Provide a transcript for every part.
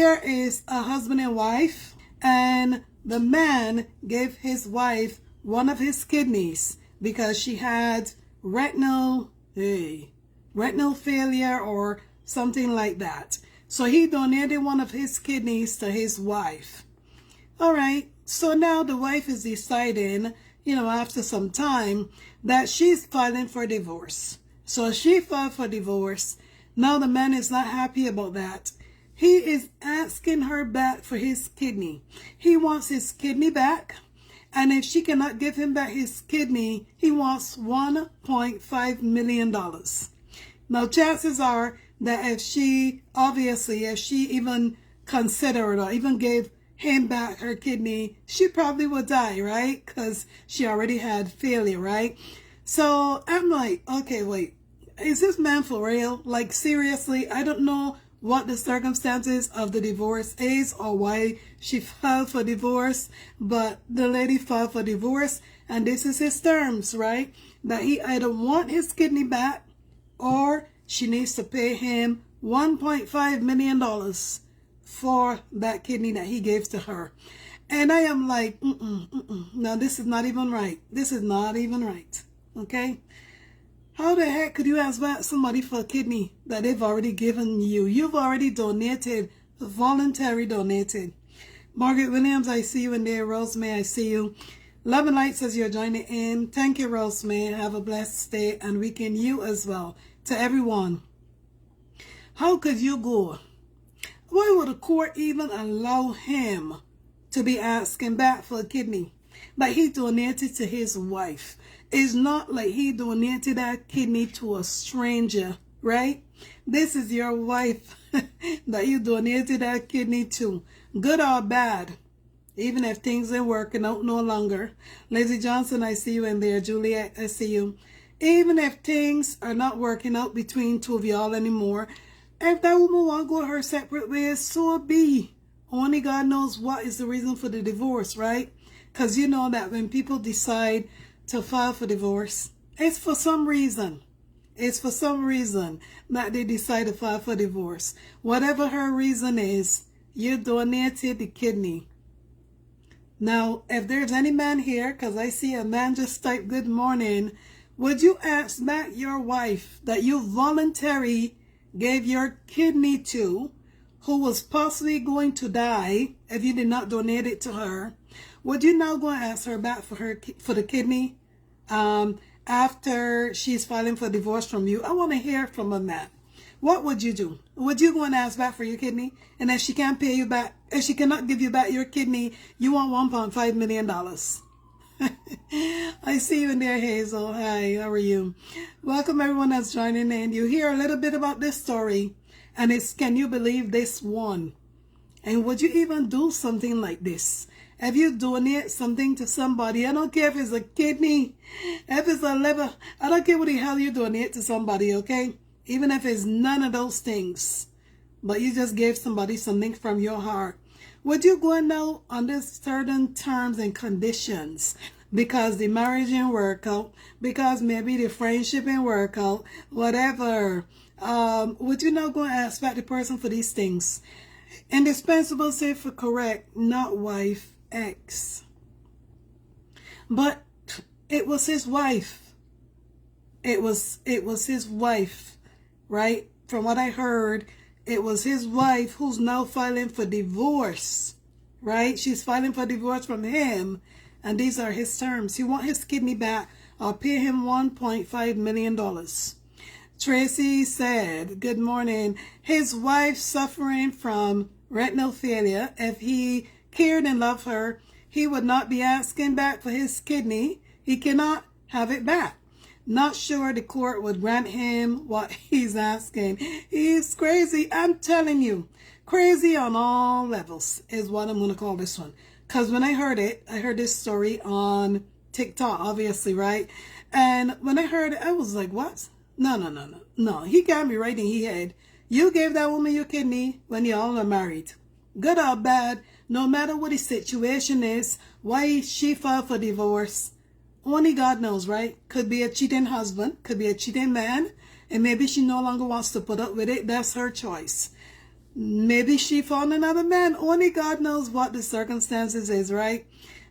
Here is a husband and wife, and the man gave his wife one of his kidneys because she had retinal failure or something like that. So he donated one of his kidneys to his wife. All right, so now the wife is deciding, after some time, that she's filing for divorce. So she filed for divorce. Now the man is not happy about that. He is asking her back for his kidney. He wants his kidney back. And if she cannot give him back his kidney, he wants $1.5 million. Now, chances are that if she even considered or even gave him back her kidney, she probably would die, right? Because she already had failure, right? So I'm like, okay, wait, is this man for real? Like, seriously, I don't know what the circumstances of the divorce is or why she filed for divorce, but the lady filed for divorce, and this is his terms, right? That he either want his kidney back or she needs to pay him $1.5 million for that kidney that he gave to her. And I am like, no, this is not even right. This is not even right, okay? How the heck could you ask back somebody for a kidney that they've already given you? You've already donated, voluntary donated. Margaret Williams, I see you in there. Rosemary, I see you. Love and Light says you're joining in. Thank you, Rosemary. Have a blessed day and weekend. You as well. To everyone. How could you go? Why would a court even allow him to be asking back for a kidney that he donated to his wife? It's not like he donated that kidney to a stranger, right? This is your wife that you donated that kidney to, good or bad, even if things ain't working out no longer. Lizzie Johnson, I see you in there. Juliet, I see you. Even if things are not working out between two of y'all anymore, if that woman want to go her separate ways, so be. Only God knows what is the reason for the divorce, right? Because you know that when people decide to file for divorce, it's for some reason. It's for some reason that they decide to file for divorce. Whatever her reason is, you donated the kidney. Now, if there's any man here, because I see a man just type good morning, would you ask back your wife that you voluntarily gave your kidney to, who was possibly going to die if you did not donate it to her? Would you now go and ask her back for the kidney after she's filing for divorce from you? I want to hear from a man. What would you do? Would you go and ask back for your kidney? And if she can't pay you back, if she cannot give you back your kidney, you want $1.5 million. I see you in there, Hazel. Hi, how are you? Welcome everyone that's joining in. You hear a little bit about this story, and it's, can you believe this one? And would you even do something like this? If you donate something to somebody, I don't care if it's a kidney, if it's a liver, I don't care what the hell you donate to somebody, okay? Even if it's none of those things, but you just gave somebody something from your heart. Would you go now under certain terms and conditions because the marriage didn't work out, because maybe the friendship didn't work out, whatever? Would you now go and ask back the person for these things? Indispensable, say for correct, not wife, ex. But it was his wife. It was his wife, right? From what I heard, it was his wife who's now filing for divorce, right? She's filing for divorce from him, and these are his terms. He wants his kidney back. I'll pay him $1.5 million. Tracy said, good morning. His wife suffering from retinal failure. If he cared and loved her, he would not be asking back for his kidney. He cannot have it back. Not sure the court would grant him what he's asking. He's crazy. I'm telling you, crazy on all levels is what I'm going to call this one. Because when I heard it, I heard this story on TikTok, obviously, right? And when I heard it, I was like, what? No. He got me right in his head. You gave that woman your kidney when y'all are married. Good or bad, no matter what the situation is, why she filed for divorce, only God knows, right? Could be a cheating husband, could be a cheating man, and maybe she no longer wants to put up with it. That's her choice. Maybe she found another man. Only God knows what the circumstances is, right?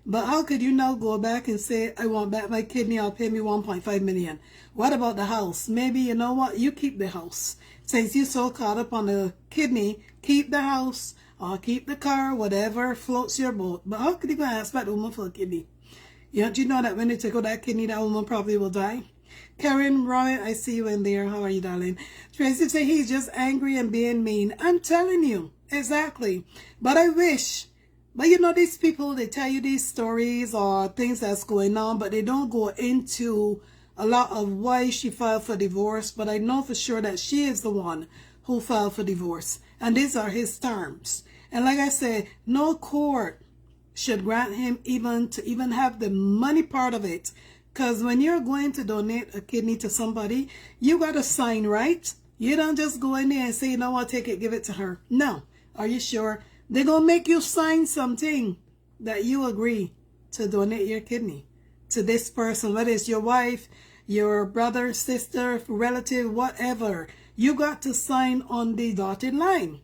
But how could you now go back and say, I want back my kidney, I'll pay me 1.5 million? What about the house? Maybe, you know what, you keep the house. Since you're so caught up on the kidney, keep the house or keep the car, whatever floats your boat. But how could you go and ask back the woman for a kidney? Don't you know that when they take out that kidney, that woman probably will die? Karen Roy, I see you in there. How are you, darling? Tracy say he's just angry and being mean. I'm telling you, exactly. But I wish. But you know, these people, they tell you these stories or things that's going on, but they don't go into a lot of why she filed for divorce. But I know for sure that she is the one who filed for divorce. And these are his terms. And like I said, no court should grant him even have the money part of it. Because when you're going to donate a kidney to somebody, you got to sign, right? You don't just go in there and say, you know what, take it, give it to her. No. Are you sure? They're going to make you sign something that you agree to donate your kidney to this person, whether it's your wife, your brother, sister, relative, whatever. You got to sign on the dotted line.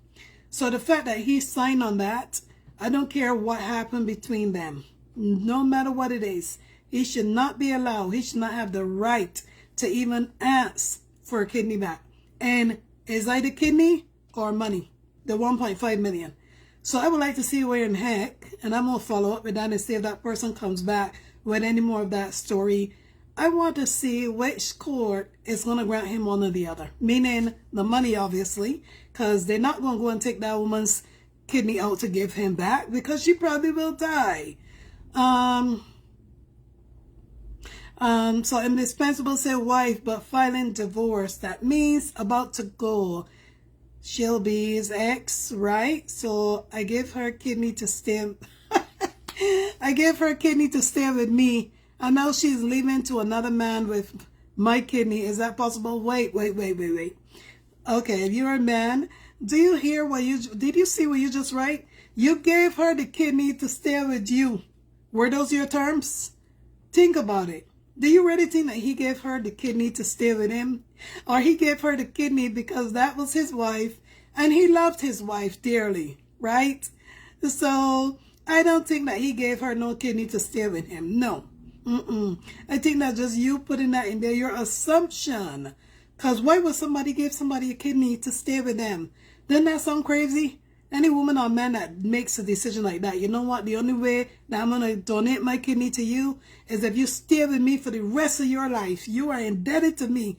So the fact that he signed on that, I don't care what happened between them. No matter what it is. He should not be allowed. He should not have the right to even ask for a kidney back. And it's either kidney or money, the 1.5 million. So I would like to see where in heck, and I'm going to follow up with that and see if that person comes back with any more of that story. I want to see which court is going to grant him one or the other. Meaning the money, obviously, because they're not going to go and take that woman's kidney out to give him back because she probably will die. So indispensable say wife, but filing divorce. That means about to go. She'll be his ex, right? So I give her kidney to stay. I gave her kidney to stay with me. And now she's leaving to another man with my kidney. Is that possible? Wait. Okay, if you're a man, do you hear did you see what you just write? You gave her the kidney to stay with you. Were those your terms? Think about it. Do you really think that he gave her the kidney to stay with him? Or he gave her the kidney because that was his wife and he loved his wife dearly, right? So I don't think that he gave her no kidney to stay with him. No. I think that's just you putting that in there, your assumption. Because why would somebody give somebody a kidney to stay with them? Doesn't that sound crazy? Any woman or man that makes a decision like that, you know what? The only way that I'm going to donate my kidney to you is if you stay with me for the rest of your life. You are indebted to me.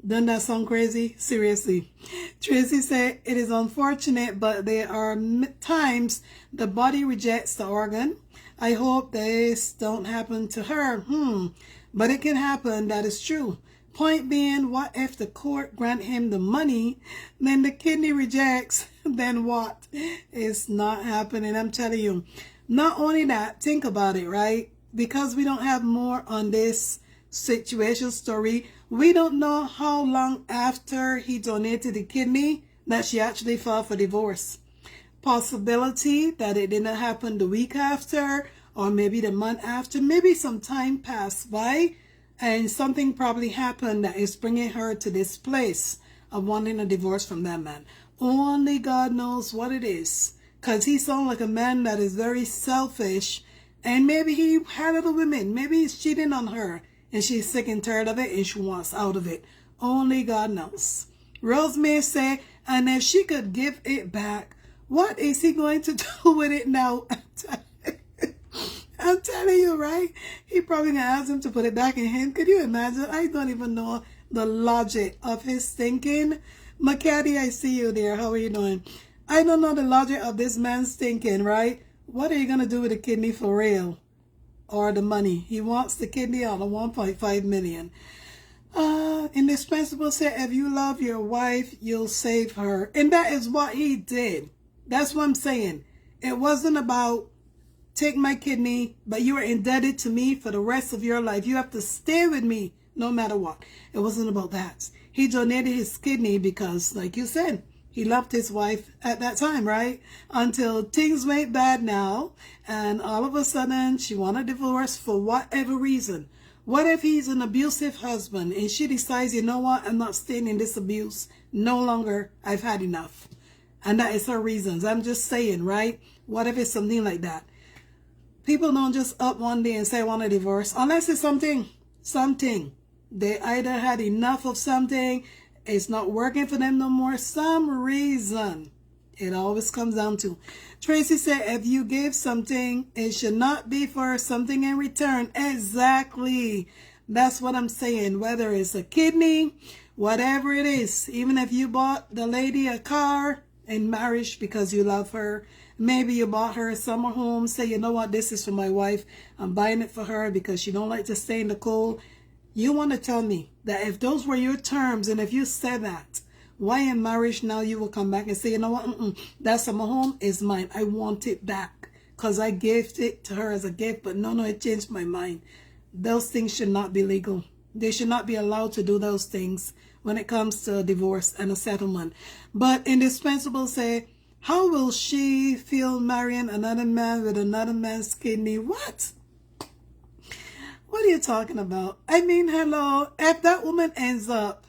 Doesn't that sound crazy? Seriously. Tracy said, it is unfortunate, but there are times the body rejects the organ. I hope this don't happen to her. But it can happen. That is true. Point being, what if the court grant him the money, then the kidney rejects, then what? It's not happening, I'm telling you. Not only that, think about it, right? Because we don't have more on this situation story, we don't know how long after he donated the kidney that she actually filed for divorce. Possibility that it didn't happen the week after, or maybe the month after, maybe some time passed by, and something probably happened that is bringing her to this place of wanting a divorce from that man. Only God knows what it is. Because he sounds like a man that is very selfish. And maybe he had other women. Maybe he's cheating on her. And she's sick and tired of it and she wants out of it. Only God knows. Rosemary say, and if she could give it back, what is he going to do with it now? I'm telling you, right? He probably gonna ask him to put it back in him. Could you imagine? I don't even know the logic of his thinking. McCaddy, I see you there. How are you doing? I don't know the logic of this man's thinking, right? What are you gonna do with the kidney for real? Or the money? He wants the kidney on the 1.5 million. Indispensable said, if you love your wife, you'll save her. And that is what he did. That's what I'm saying. It wasn't about take my kidney, but you are indebted to me for the rest of your life. You have to stay with me no matter what. It wasn't about that. He donated his kidney because, like you said, he loved his wife at that time, right? Until things went bad now, and all of a sudden she wanted a divorce for whatever reason. What if he's an abusive husband and she decides, you know what, I'm not staying in this abuse. No longer, I've had enough. And that is her reasons. I'm just saying, right? What if it's something like that? People don't just up one day and say, I want a divorce. Unless it's something. They either had enough of something. It's not working for them no more. Some reason. It always comes down to. Tracy said, if you give something, it should not be for something in return. Exactly. That's what I'm saying. Whether it's a kidney, whatever it is. Even if you bought the lady a car in marriage because you love her. Maybe you bought her a summer home. Say, you know what, this is for my wife. I'm buying it for her because she don't like to stay in the cold. You want to tell me that if those were your terms and if you said that, why in marriage now you will come back and say, you know what, that summer home is mine. I want it back because I gave it to her as a gift. But no, it changed my mind. Those things should not be legal. They should not be allowed to do those things when it comes to divorce and a settlement. But indispensable say, how will she feel marrying another man with another man's kidney? What? What are you talking about? I mean, hello, if that woman ends up,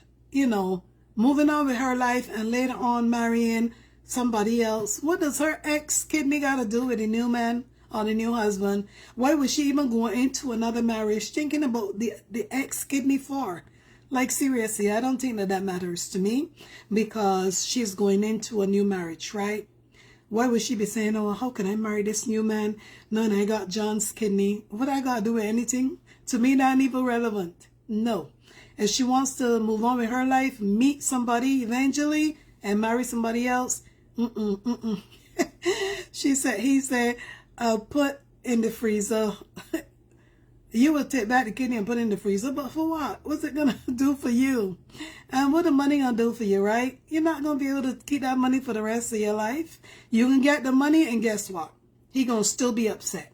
moving on with her life and later on marrying somebody else, what does her ex-kidney got to do with the new man or the new husband? Why was she even going into another marriage thinking about the ex-kidney for? Like, seriously, I don't think that matters to me because she's going into a new marriage, right? Why would she be saying, oh, how can I marry this new man? No, and I got John's kidney. What I got to do with anything? To me, that ain't even relevant. No. If she wants to move on with her life, meet somebody eventually and marry somebody else, he said, I'll put in the freezer. You will take back the kidney and put it in the freezer, but for what? What's it going to do for you? And what the money going to do for you, right? You're not going to be able to keep that money for the rest of your life. You can get the money, and guess what? He going to still be upset.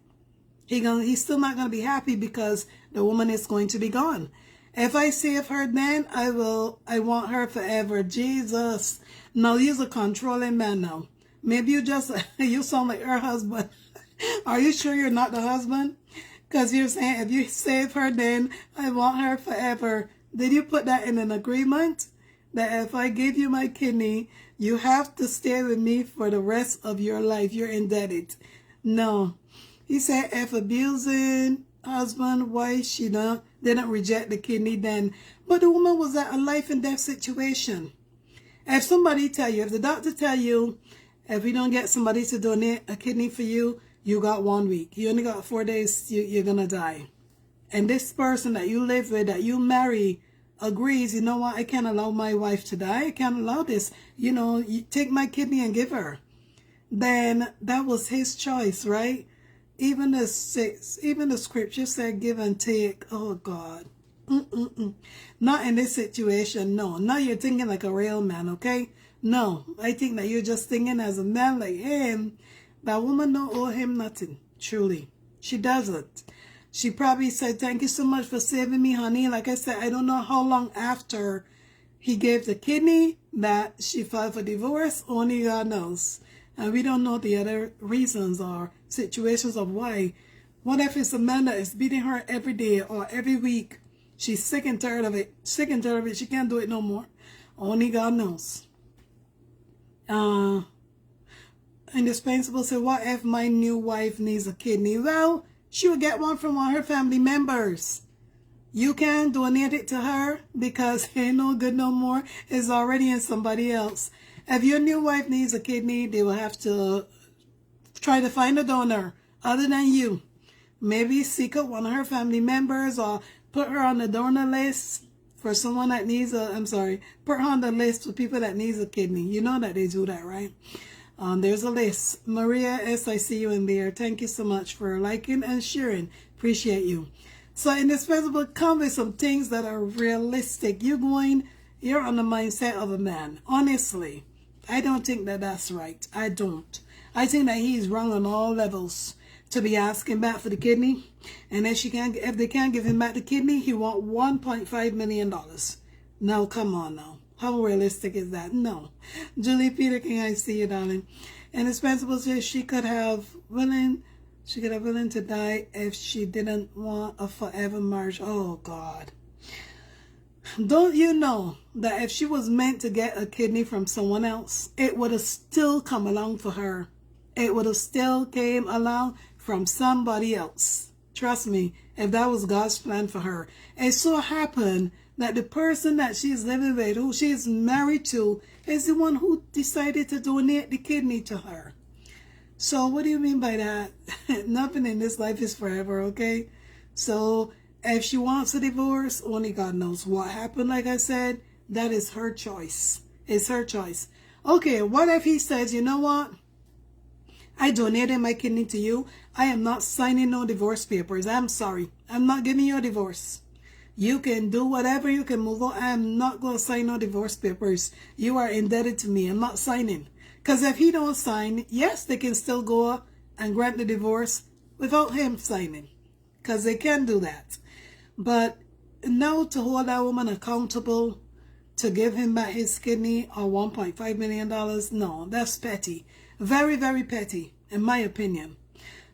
He's still not going to be happy because the woman is going to be gone. If I save her, then I want her forever. Jesus. No, he's a controlling man now. Maybe you sound like her husband. Are you sure you're not the husband? Because you're saying, if you save her, then I want her forever. Did you put that in an agreement? That if I give you my kidney, you have to stay with me for the rest of your life. You're indebted. No. He said, if abusing husband, wife, she didn't reject the kidney then. But the woman was at a life and death situation. If somebody if the doctor tell you, if we don't get somebody to donate a kidney for you, you got 1 week. You only got 4 days, you're going to die. And this person that you live with, that you marry, agrees, you know what, I can't allow my wife to die. I can't allow this. You take my kidney and give her. Then that was his choice, right? Even the scripture said give and take. Oh, God. Not in this situation, no. Now you're thinking like a real man, okay? No, I think that you're just thinking as a man like him. That woman don't owe him nothing, truly. She doesn't. She probably said, thank you so much for saving me, honey. Like I said, I don't know how long after he gave the kidney that she filed for divorce. Only God knows. And we don't know the other reasons or situations of why. What if it's a man that is beating her every day or every week? She's sick and tired of it. She can't do it no more. Only God knows. Indispensable said, what if my new wife needs a kidney? Well, she will get one from one of her family members. You can donate it to her because it ain't no good no more. It's already in somebody else. If your new wife needs a kidney, they will have to try to find a donor other than you. Maybe seek out one of her family members or put her on the donor list for someone that needs put her on the list for people that needs a kidney. You know that they do that, right? There's a list. Maria S., I see you in there. Thank you so much for liking and sharing. Appreciate you. So indispensable, come with some things that are realistic. You're on the mindset of a man. Honestly, I don't think that that's right. I don't. I think that he's wrong on all levels to be asking back for the kidney. And if they can't give him back the kidney, he want $1.5 million. Now, come on now. How realistic is that? No. Julie Peter King, I see you, darling. And indispensable says she could have willing to die if she didn't want a forever marriage. Oh, God. Don't you know that if she was meant to get a kidney from someone else, it would have still come along for her. It would have still came along from somebody else. Trust me, if that was God's plan for her. It so happened that the person that she's living with, who she's married to, is the one who decided to donate the kidney to her. So what do you mean by that? Nothing in this life is forever, okay? So if she wants a divorce, only God knows what happened. Like I said, that is her choice. It's her choice. Okay, what if he says, you know what? I donated my kidney to you. I am not signing no divorce papers. I'm sorry. I'm not giving you a divorce. You can do whatever, you can move on. I'm not going to sign no divorce papers. You are indebted to me. I'm not signing. Because if he don't sign, yes, they can still go and grant the divorce without him signing. Because they can do that. But now to hold that woman accountable to give him back his kidney or $1.5 million, no, that's petty. Very, very petty, in my opinion.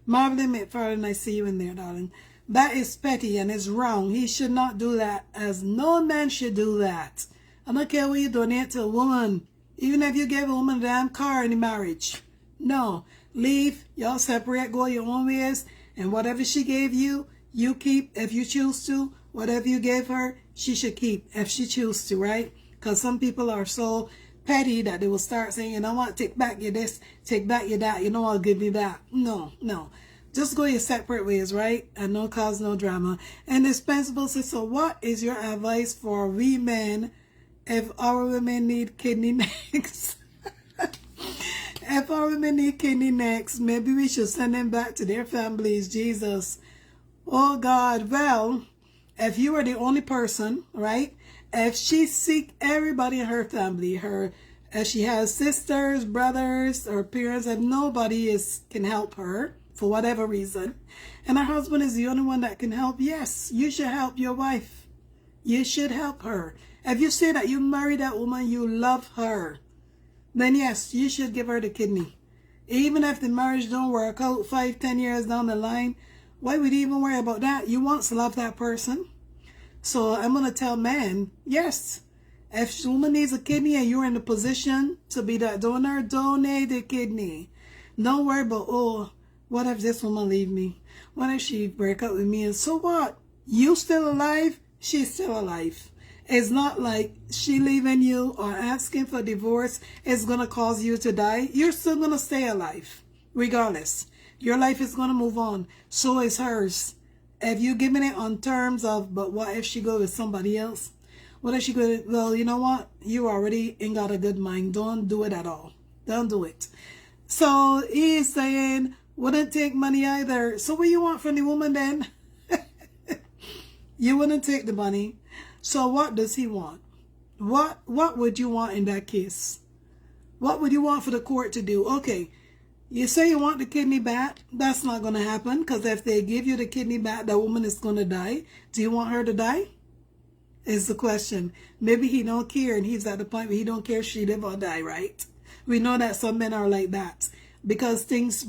Marvelyn McFarland, I see you in there, darling. That is petty and it's wrong. He should not do that, as no man should do that. I don't care what you donate to a woman. Even if you give a woman a damn car in the marriage. No, leave, y'all separate, go your own ways, and whatever she gave you, you keep if you choose to. Whatever you gave her, she should keep if she chooses to, right? Because some people are so petty that they will start saying, you know what, take back your this, take back your that, you know, I'll give you that. No, no. Just go your separate ways, right? And no cause, no drama. And dispensable says, so what is your advice for we men if our women need kidney next? If our women need kidney next, maybe we should send them back to their families. Jesus. Oh God. Well, if you are the only person, right? If she seek everybody in her family, if she has sisters, brothers, or parents, if nobody can help her for whatever reason, and her husband is the only one that can help, yes, you should help your wife. You should help her. If you say that you married that woman, you love her, then yes, you should give her the kidney. Even if the marriage don't work out 5-10 years down the line, why would you even worry about that? You once love that person. So I'm going to tell men, yes, if a woman needs a kidney and you're in the position to be that donor, donate the kidney. Don't worry about, oh, what if this woman leave me? What if she break up with me? And so what? You still alive? She's still alive. It's not like she leaving you or asking for divorce is going to cause you to die. You're still going to stay alive, regardless. Your life is going to move on. So is hers. If you're giving it on terms of, but what if she go with somebody else? What if she go, well, you know what? You already ain't got a good mind. Don't do it at all. Don't do it. So he's saying, wouldn't take money either. So what you want from the woman then? You wouldn't take the money. So what does he want? What would you want in that case? What would you want for the court to do? Okay, you say you want the kidney back. That's not going to happen, because if they give you the kidney back, that woman is going to die. Do you want her to die? Is the question. Maybe he don't care, and he's at the point where he don't care if she live or die, right? We know that some men are like that. Because things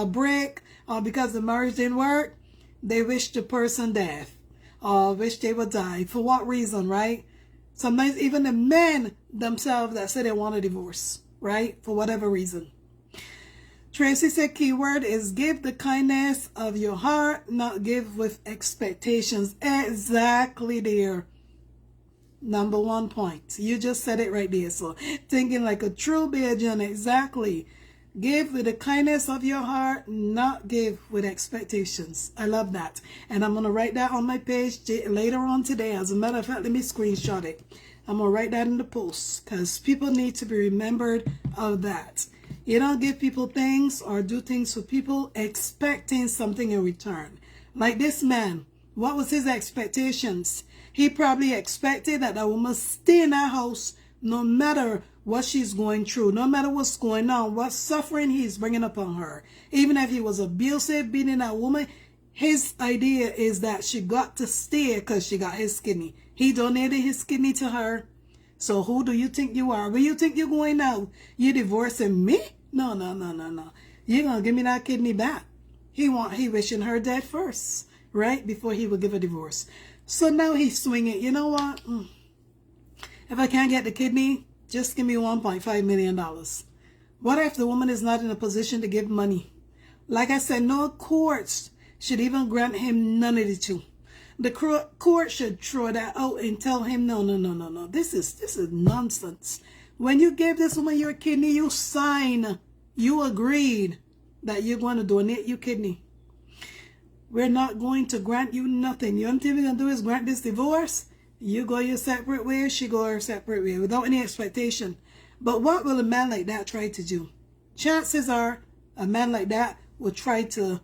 break, or because the marriage didn't work, they wish the person death. Or wish they would die. For what reason, right? Sometimes even the men themselves that say they want a divorce, right? For whatever reason. Tracy said keyword is give the kindness of your heart, not give with expectations. Exactly there. Number 1 point. You just said it right there. So thinking like a true Bajan. Exactly. Give with the kindness of your heart, not give with expectations. I love that. And I'm going to write that on my page later on today. As a matter of fact, let me screenshot it. I'm going to write that in the post, because people need to be remembered of that. You don't give people things or do things for people expecting something in return. Like this man, what was his expectations? He probably expected that a woman stay in that house no matter what she's going through, no matter what's going on, what suffering he's bringing upon her. Even if he was abusive, beating that woman, his idea is that she got to stay because she got his kidney. He donated his kidney to her. So who do you think you are? Where you think you're going now? You divorcing me? No, no, no, no, no. You're going to give me that kidney back. He wishing her dead first, right? Before he would give a divorce. So now he's swinging. You know what? If I can't get the kidney, just give me $1.5 million. What if the woman is not in a position to give money? Like I said, no courts should even grant him none of the two. The court should throw that out and tell him, no, no, no, no, no. This is nonsense. When you gave this woman your kidney, you signed, you agreed that you're going to donate your kidney. We're not going to grant you nothing. The only thing we're going to do is grant this divorce. You go your separate way, she go her separate way, without any expectation. But what will a man like that try to do? Chances are a man like that will try to,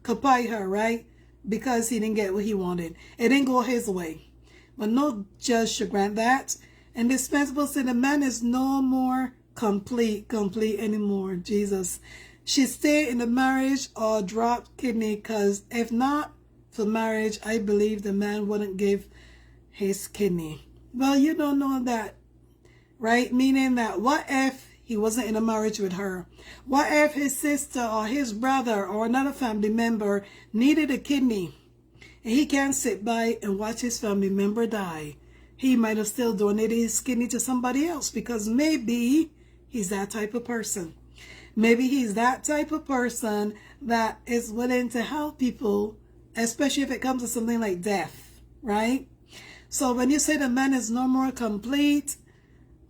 comply her, right? Because he didn't get what he wanted. It didn't go his way. But no judge should grant that. And dispensable said the man is no more complete anymore. Jesus. She stay in the marriage or drop kidney, because if not for marriage, I believe the man wouldn't give his kidney. Well, you don't know that, right? Meaning that what if he wasn't in a marriage with her? What if his sister or his brother or another family member needed a kidney and he can't sit by and watch his family member die? He might have still donated his kidney to somebody else, because maybe he's that type of person. Maybe he's that type of person that is willing to help people, especially if it comes to something like death, right? So when you say the man is no more complete,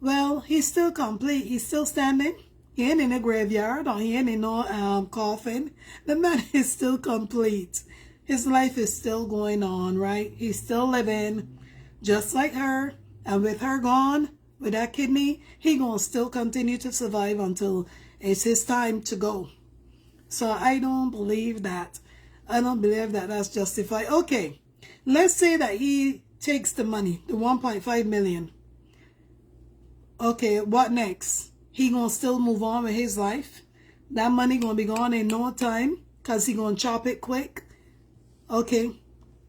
well, he's still complete. He's still standing. He ain't in a graveyard, or he ain't in no coffin. The man is still complete. His life is still going on, right? He's still living just like her. And with her gone, with that kidney, he gonna still continue to survive until it's his time to go. So I don't believe that. I don't believe that that's justified. Okay, let's say that he takes the money, the 1.5 million. Okay, what next? He gonna still move on with his life? That money gonna be gone in no time, because he gonna chop it quick? Okay,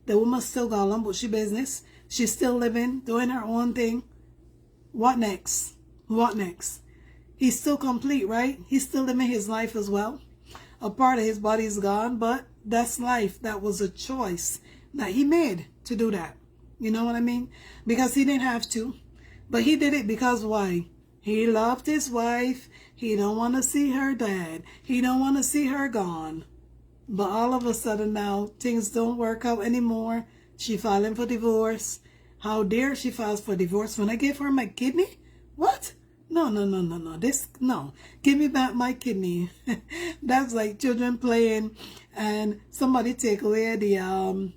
the woman still got along with she business. She's still living, doing her own thing. What next? What next? He's still complete, right? He's still living his life as well. A part of his body is gone, but that's life. That was a choice that he made to do that. You know what I mean? Because he didn't have to. But he did it because why? He loved his wife. He don't want to see her dead. He don't want to see her gone. But all of a sudden now, things don't work out anymore. She filing for divorce. How dare she files for divorce when I gave her my kidney? What? No. No. Give me back my kidney. That's like children playing and somebody take away the,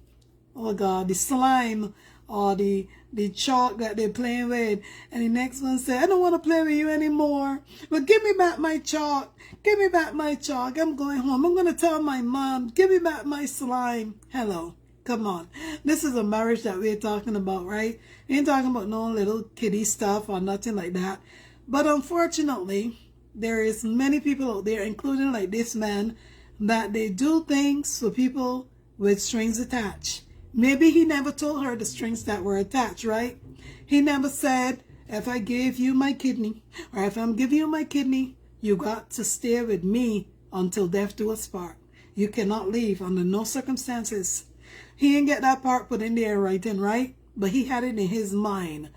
the slime or the chalk that they're playing with. And the next one said, I don't want to play with you anymore. But give me back my chalk. Give me back my chalk. I'm going home. I'm going to tell my mom, give me back my slime. Hello. Come on. This is a marriage that we're talking about, right? We ain't talking about no little kiddie stuff or nothing like that. But unfortunately, there is many people out there, including like this man, that they do things for people with strings attached. Maybe he never told her the strings that were attached, right? He never said, if I gave you my kidney, or if I'm giving you my kidney, you got to stay with me until death do us part. You cannot leave under no circumstances. He didn't get that part put in there writing, right? But he had it in his mind.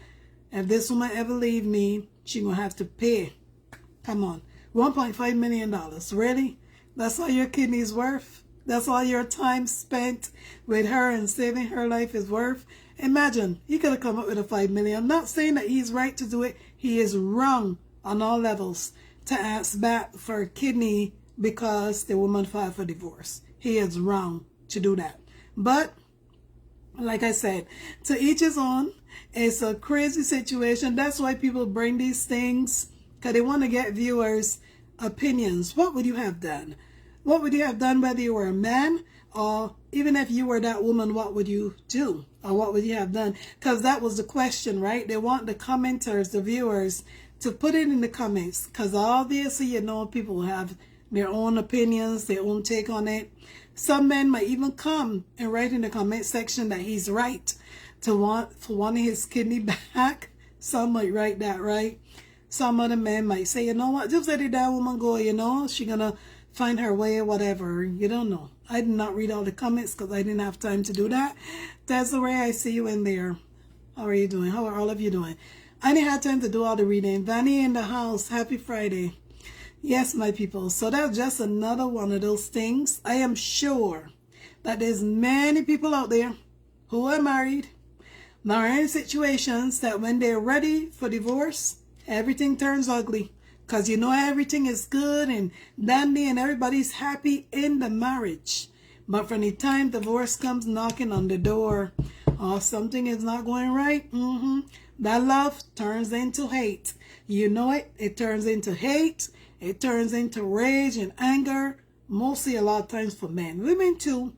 If this woman ever leave me, she gonna have to pay. Come on. $1.5 million. Really? That's all your kidney is worth? That's all your time spent with her and saving her life is worth? Imagine, he could have come up with a $5 million. I'm not saying that he's right to do it. He is wrong on all levels to ask back for a kidney because the woman filed for divorce. He is wrong to do that. But, like I said, to each his own. It's a crazy situation. That's why people bring these things, because they want to get viewers' opinions. What would you have done? What would you have done whether you were a man or even if you were that woman, what would you do? Or what would you have done? Because that was the question, right? They want the commenters, the viewers, to put it in the comments. Because obviously, people have their own opinions, their own take on it. Some men might even come and write in the comment section that he's right for wanting his kidney back. Some might write that, right? Some other men might say, you know what, just let that woman go, she gonna find her way, whatever. You don't know. I did not read all the comments because I didn't have time to do that. Desiree, I see you in there. How are you doing? How are all of you doing? I didn't have time to do all the reading. Vanny in the house. Happy Friday. Yes, my people. So that's just another one of those things. I am sure that there's many people out there who are married, now are in situations that when they're ready for divorce, everything turns ugly. Because you know everything is good and dandy and everybody's happy in the marriage. But from the time divorce comes knocking on the door, or something is not going right, that love turns into hate. You know it. It turns into hate. It turns into rage and anger. Mostly a lot of times for men. Women too.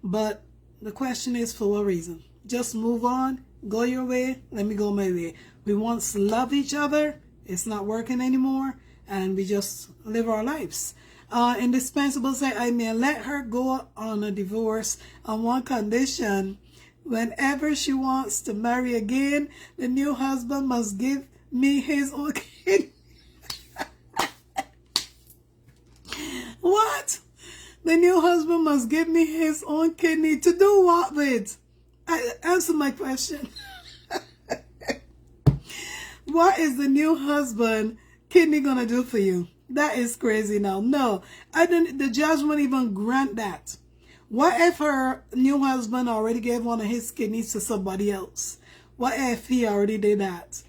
But the question is, for what reason? Just move on. Go your way. Let me go my way. We once loved each other. It's not working anymore, and we just live our lives. Indispensable say, I may let her go on a divorce on one condition. Whenever she wants to marry again, the new husband must give me his own kid. What? The new husband must give me his own kidney to do what with? Answer my question. What is the new husband kidney gonna do for you? That is crazy now. No, I didn't. The judge won't even grant that. What if her new husband already gave one of his kidneys to somebody else? What if he already did that?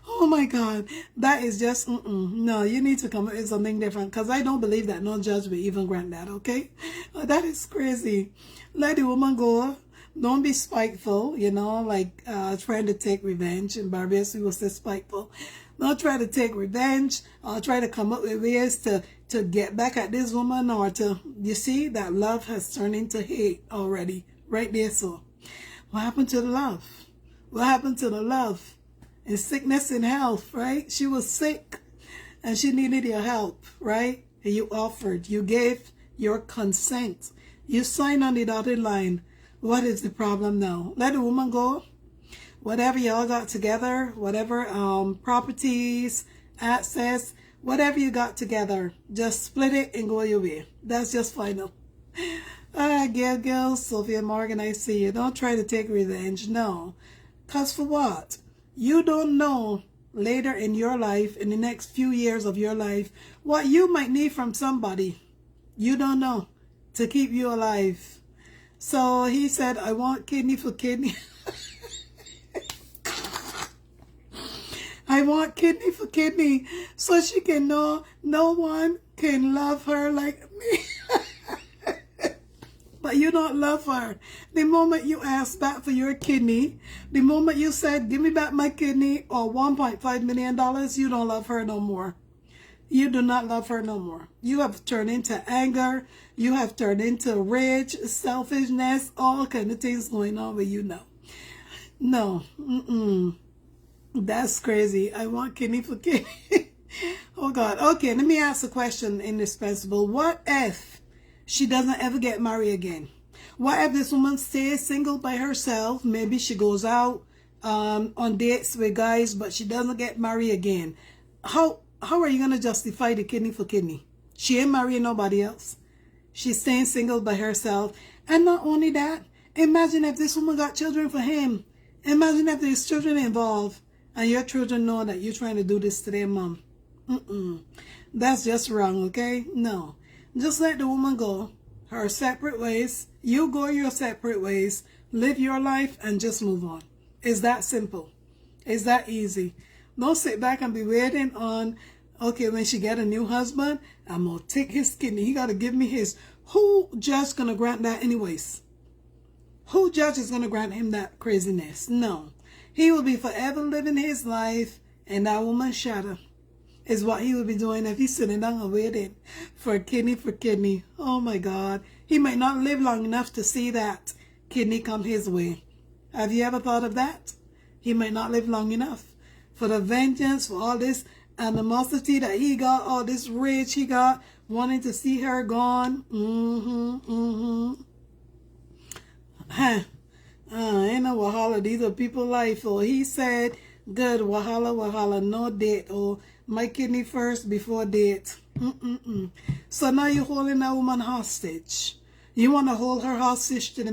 Oh my God, that is just, no, you need to come up with something different, because I don't believe that no judge will even grant that, okay? That is crazy. Let the woman go. Don't be spiteful, you know, like trying to take revenge. In Barbados, we will say spiteful. Don't try to take revenge or try to come up with ways to get back at this woman, or to, you see, that love has turned into hate already, right there. So what happened to the love? What happened to the love? In sickness and health, right? She was sick and she needed your help, right? And you offered, you gave your consent. You signed on the dotted line. What is the problem now? Let the woman go. Whatever y'all got together, whatever properties, access, whatever you got together, just split it and go your way. That's just final. Gail, Sophia Morgan, I see you. Don't try to take revenge. No. Because for what? You don't know later in your life, in the next few years of your life, what you might need from somebody. You don't know, to keep you alive. So he said, I want kidney for kidney. I want kidney for kidney, so she can know no one can love her like me. But you don't love her. The moment you asked back for your kidney, the moment you said, give me back my kidney or $1.5 million, you don't love her no more. You do not love her no more. You have turned into anger. You have turned into rage, selfishness, all kind of things going on with you now. No. That's crazy. I want kidney for kidney. Oh, God. Okay, let me ask a question, Indispensable. What if she doesn't ever get married again? What if this woman stays single by herself? Maybe she goes out on dates with guys, but she doesn't get married again. How are you going to justify the kidney for kidney? She ain't marrying nobody else. She's staying single by herself. And not only that, imagine if this woman got children for him. Imagine if there's children involved and your children know that you're trying to do this to their mom. That's just wrong, okay? No. Just let the woman go her separate ways. You go your separate ways. Live your life and just move on. It's that simple. It's that easy. Don't sit back and be waiting on, okay, when she get a new husband, I'm going to take his kidney. He got to give me his. Who judge going to grant that anyways? Who judge is going to grant him that craziness? No. He will be forever living his life, and that woman's shadow is what he will be doing if he's sitting down and waiting for kidney. Oh my God. He might not live long enough to see that kidney come his way. Have you ever thought of that? He might not live long enough for the vengeance, for all this animosity that he got, all this rage he got, wanting to see her gone. Ain't no wahala. These are people's life. Or he said, good, wahala, no date. Or my kidney first before date. So now you're holding that woman hostage. You want to hold her hostage to the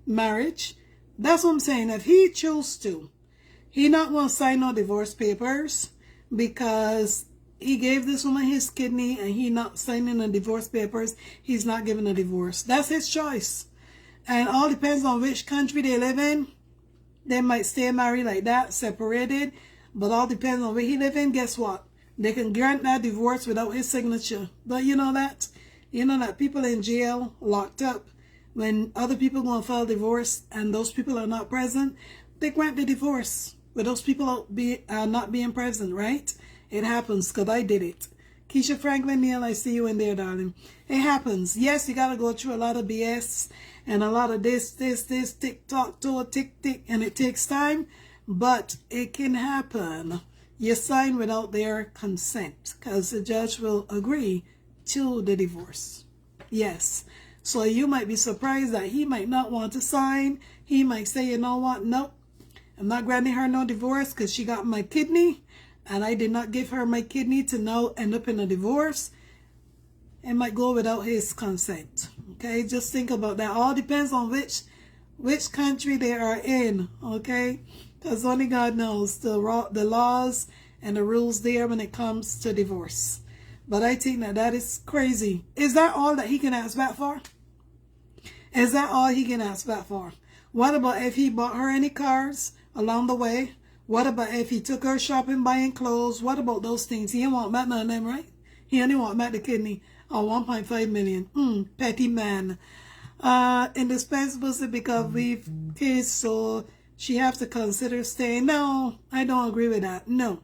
marriage? That's what I'm saying. If he chose to, he not going to sign no divorce papers because he gave this woman his kidney and he not signing the divorce papers. He's not giving a divorce. That's his choice. And all depends on which country they live in. They might stay married like that, separated. But all depends on where he live in. Guess what? They can grant that divorce without his signature. But you know that? You know that people in jail, locked up, when other people going to file divorce and those people are not present, they grant the divorce with those people not being present, right? It happens because I did it. Keisha Franklin Neal, I see you in there, darling. It happens. Yes, you got to go through a lot of BS and a lot of this, tick-tock, tick-tick, and it takes time, but it can happen. You sign without their consent because the judge will agree to the divorce. Yes. So you might be surprised that he might not want to sign. He might say, you know what? Nope. I'm not granting her no divorce because she got my kidney and I did not give her my kidney to now end up in a divorce. It might go without his consent. Okay, just think about that. All depends on which country they are in. Okay, because only God knows the laws and the rules there when it comes to divorce. But I think that is crazy. Is that all that he can ask back for? Is that all he can ask back for? What about if he bought her any cars along the way? What about if he took her shopping, buying clothes? What about those things? He didn't want back none of them, right? He only want back the kidney. Oh, 1.5 million. Petty man. Indispensable because we've kids, so she have to consider staying. No, I don't agree with that. No.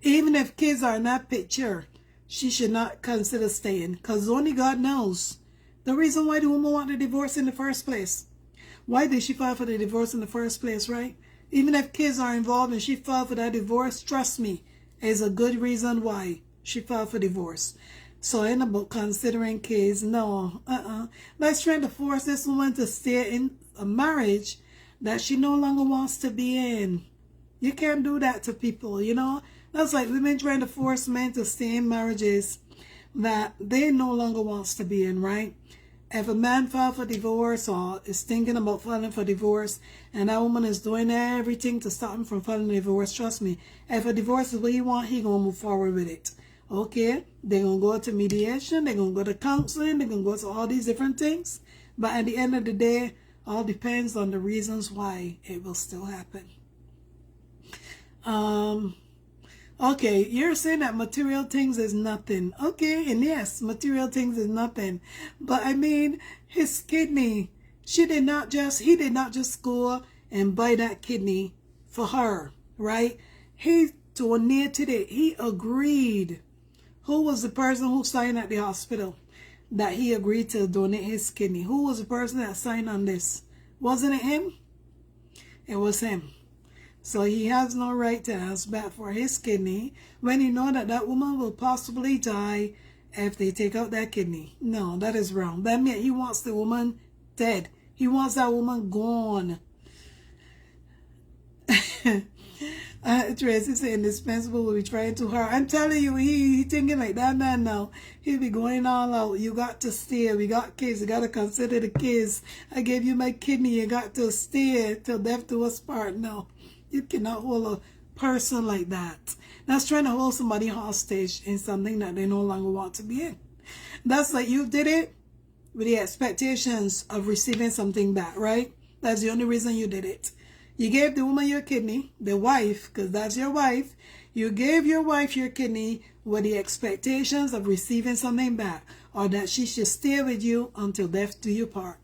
Even if kids are in that picture, she should not consider staying because only God knows the reason why the woman wanted a divorce in the first place. Why did she file for the divorce in the first place, right? Even if kids are involved and she filed for that divorce, trust me, is a good reason why she filed for divorce. So in about considering kids, no, Let's try to force this woman to stay in a marriage that she no longer wants to be in. You can't do that to people, you know. That's like women trying to force men to stay in marriages that they no longer wants to be in, right? If a man filed for divorce or is thinking about filing for divorce and that woman is doing everything to stop him from filing a divorce, trust me, if a divorce is what he wants, he going to move forward with it. Okay? They're going to go to mediation, they're going to go to counseling, they're going to go to all these different things. But at the end of the day, all depends on the reasons why it will still happen. Okay, you're saying that material things is nothing. Okay, and yes, material things is nothing. But I mean, his kidney, he did not just go and buy that kidney for her, right? He donated it. He agreed. Who was the person who signed at the hospital that he agreed to donate his kidney? Who was the person that signed on this? Wasn't it him? It was him. So he has no right to ask back for his kidney when he know that that woman will possibly die if they take out that kidney. No, that is wrong. That means he wants the woman dead. He wants that woman gone. Tracy said indispensable will be trying too hard. I'm telling you, he thinking like that man now. He'll be going all out. You got to stay. We got kids. You got to consider the kids. I gave you my kidney. You got to stay till death do us part. No. You cannot hold a person like that. That's trying to hold somebody hostage in something that they no longer want to be in. That's like you did it with the expectations of receiving something back, right? That's the only reason you did it. You gave the woman your kidney, the wife, because that's your wife. You gave your wife your kidney with the expectations of receiving something back or that she should stay with you until death do you part.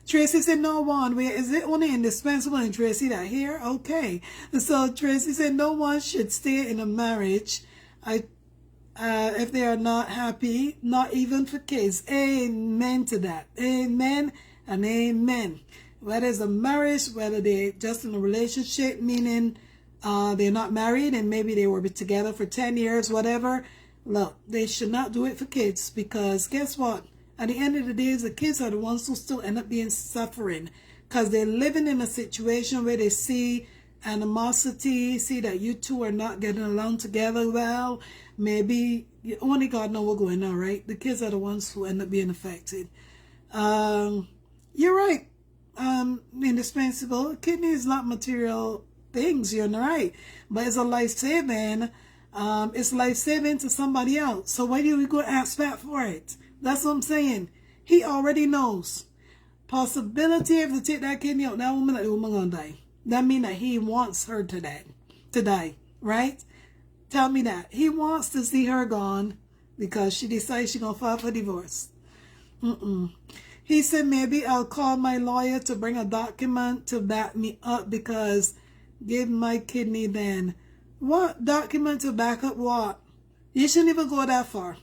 Tracy said, no one. Wait, is it only indispensable in Tracy that here? Okay. So Tracy said, no one should stay in a marriage if they are not happy, not even for kids. Amen to that. Amen and amen. Whether it's a marriage, whether they're just in a relationship, meaning they're not married and maybe they were together for 10 years, whatever. Look, they should not do it for kids because guess what? At the end of the day, the kids are the ones who still end up being suffering because they're living in a situation where they see animosity, see that you two are not getting along together well. Maybe only God knows what's going on, right? The kids are the ones who end up being affected. You're right. Indispensable. Kidney is not material things, you're right. But it's a life-saving. It's life-saving to somebody else. So why do we go ask that for it? That's what I'm saying. He already knows. Possibility if they take that kidney out, that woman gonna die. That means that he wants her to die, right? Tell me that. He wants to see her gone because she decides she's gonna file for divorce. He said, maybe I'll call my lawyer to bring a document to back me up because give my kidney then. What document to back up what? You shouldn't even go that far.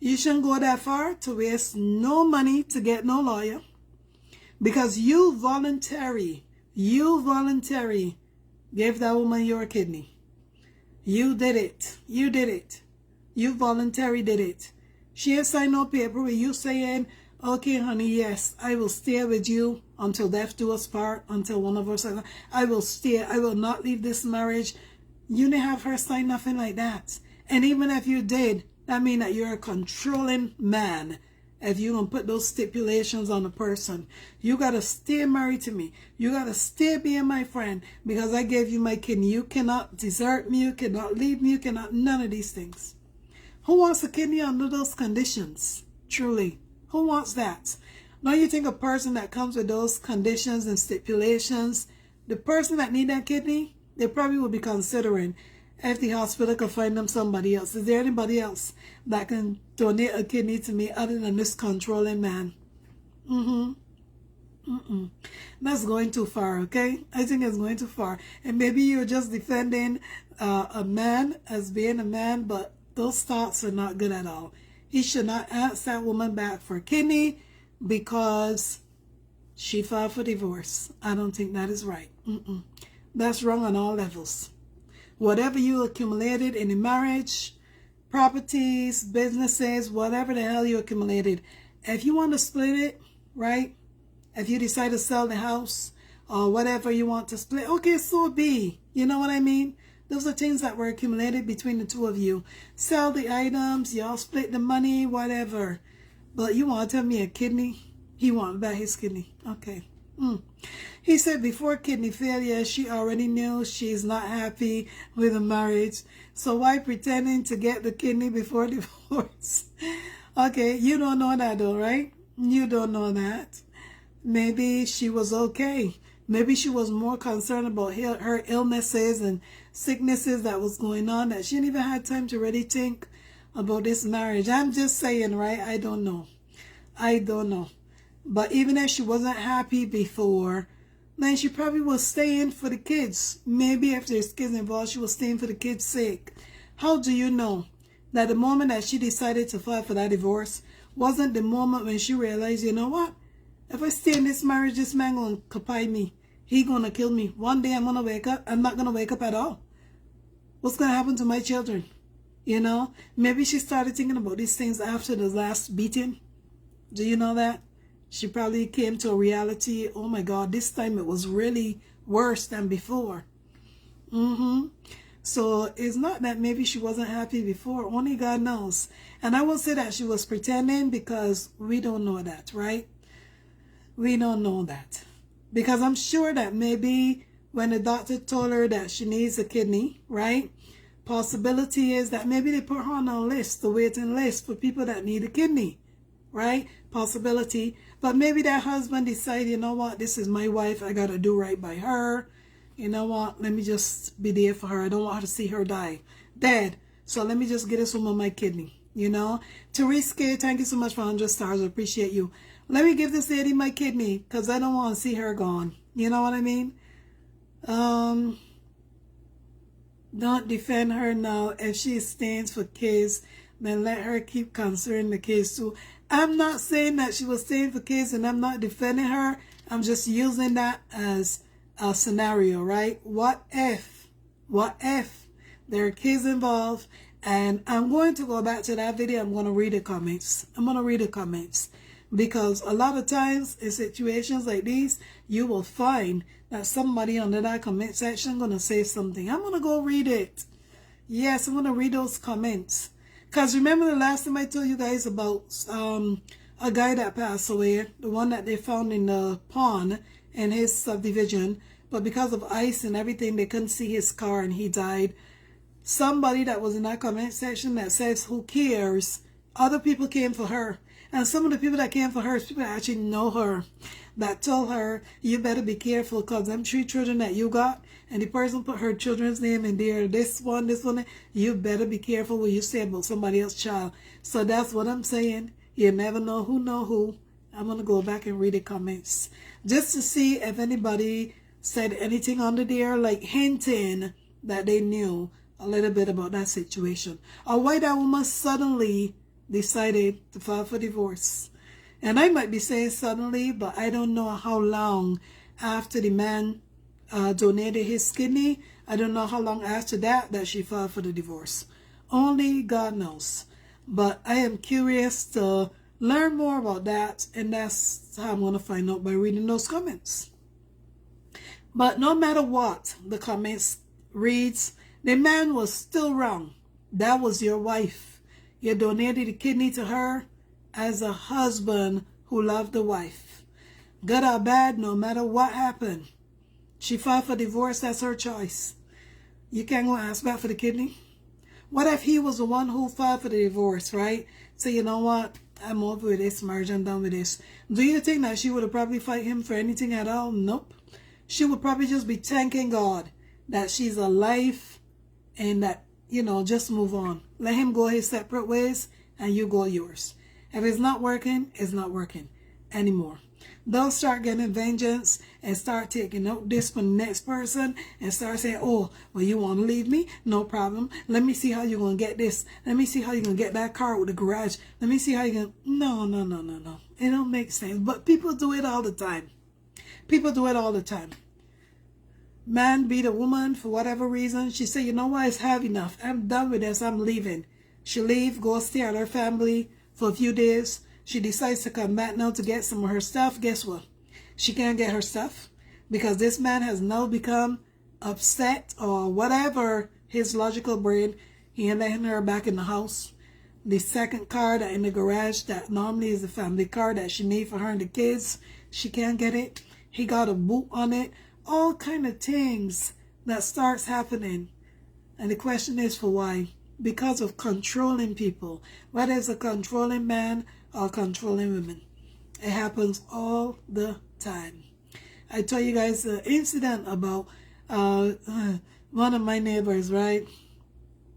You shouldn't go that far to waste no money to get no lawyer. Because you voluntary gave that woman your kidney. You did it. You did it. You voluntarily did it. She has signed no paper with you saying, okay, honey, yes, I will stay with you until death do us part, until one of us, I will stay. I will not leave this marriage. You didn't have her sign nothing like that. And even if you did, that means that you're a controlling man. If you don't put those stipulations on a person, you got to stay married to me. You got to stay being my friend because I gave you my kidney. You cannot desert me. You cannot leave me. You cannot, none of these things. Who wants a kidney under those conditions? Truly. Who wants that? Now you think a person that comes with those conditions and stipulations, the person that need that kidney, they probably will be considering if the hospital can find them somebody else. Is there anybody else that can donate a kidney to me other than this controlling man? That's going too far, okay? I think it's going too far. And maybe you're just defending a man as being a man, but those thoughts are not good at all. He should not ask that woman back for kidney because she filed for divorce. I don't think that is right. That's wrong on all levels. Whatever you accumulated in a marriage, properties, businesses, whatever the hell you accumulated, if you want to split it, right? If you decide to sell the house or whatever you want to split, okay, so be. You know what I mean? Those are things that were accumulated between the two of you. Sell the items, y'all split the money, whatever. But you want to tell me a kidney? He want back his kidney. Okay. He said before kidney failure, she already knew she's not happy with the marriage. So why pretending to get the kidney before divorce? Okay, you don't know that though, right? You don't know that. Maybe she was okay. Maybe she was more concerned about her illnesses and sicknesses that was going on that she didn't even have time to really think about this marriage. I'm just saying, right? I don't know. I don't know. But even if she wasn't happy before, then she probably was staying for the kids. Maybe if there's kids involved, she was staying for the kids' sake. How do you know that the moment that she decided to file for that divorce wasn't the moment when she realized, you know what? If I stay in this marriage, this man gonna kapai me. He gonna kill me. One day I'm gonna wake up. I'm not gonna wake up at all. What's gonna happen to my children? You know? Maybe she started thinking about these things after the last beating. Do you know that? She probably came to a reality, oh my God, this time it was really worse than before. So it's not that maybe she wasn't happy before. Only God knows. And I won't say that she was pretending because we don't know that, right? We don't know that. Because I'm sure that maybe when the doctor told her that she needs a kidney, right? Possibility is that maybe they put her on a list, the waiting list for people that need a kidney, right? Possibility. But maybe that husband decided, you know what, this is my wife. I got to do right by her. You know what, let me just be there for her. I don't want her to see her dead. So let me just get this woman my kidney, you know. Therese K, thank you so much for 100 stars. I appreciate you. Let me give this lady my kidney because I don't want to see her gone. You know what I mean? Don't defend her now. If she stands for kids, then let her keep considering the case too. I'm not saying that she was staying for kids and I'm not defending her. I'm just using that as a scenario, right? What if there are kids involved? And I'm going to go back to that video. I'm going to read the comments. Because a lot of times in situations like these, you will find that somebody under that comment section going to say something. I'm going to go read it. Yes, I'm going to read those comments. Because remember the last time I told you guys about a guy that passed away, the one that they found in the pond in his subdivision, but because of ice and everything, they couldn't see his car and he died. Somebody that was in that comment section that says, who cares? Other people came for her. And some of the people that came for her is people that actually know her, that told her, you better be careful because them 3 children that you got, and the person put her children's name in there, this one, you better be careful what you say about somebody else's child. So that's what I'm saying. You never know who. I'm going to go back and read the comments just to see if anybody said anything under there, like hinting that they knew a little bit about that situation. Or why that woman suddenly decided to file for divorce. And I might be saying suddenly, but I don't know how long after the man donated his kidney. I don't know how long after that she filed for the divorce. Only God knows. But I am curious to learn more about that, and that's how I'm going to find out by reading those comments. But no matter what the comments reads, the man was still wrong. That was your wife. You donated the kidney to her as a husband who loved the wife. Good or bad, no matter what happened, she filed for divorce. That's her choice. You can't go ask back for the kidney. What if he was the one who filed for the divorce, right? So you know what? I'm over with this marriage. I'm done with this. Do you think that she would have probably fight him for anything at all? Nope. She would probably just be thanking God that she's alive and that, just move on. Let him go his separate ways and you go yours. If it's not working, it's not working anymore. Don't start getting vengeance and start taking out this from the next person and start saying, oh, well, you want to leave me? No problem. Let me see how you're going to get this. Let me see how you're going to get that car with the garage. Let me see how you're going to... No. It don't make sense. But people do it all the time. People do it all the time. Man beat a woman for whatever reason. She said, you know what? It's have enough. I'm done with this. I'm leaving. She leave, go stay at her family for a few days. She decides to come back now to get some of her stuff. Guess what? She can't get her stuff because this man has now become upset or whatever his logical brain. He ain't letting her back in the house. The second car that in the garage that normally is the family car that she needs for her and the kids, she can't get it. He got a boot on it. All kind of things that starts happening. And the question is for why? Because of controlling people. Whether it's a controlling man or controlling women. It happens all the time. I told you guys the incident about one of my neighbors, right?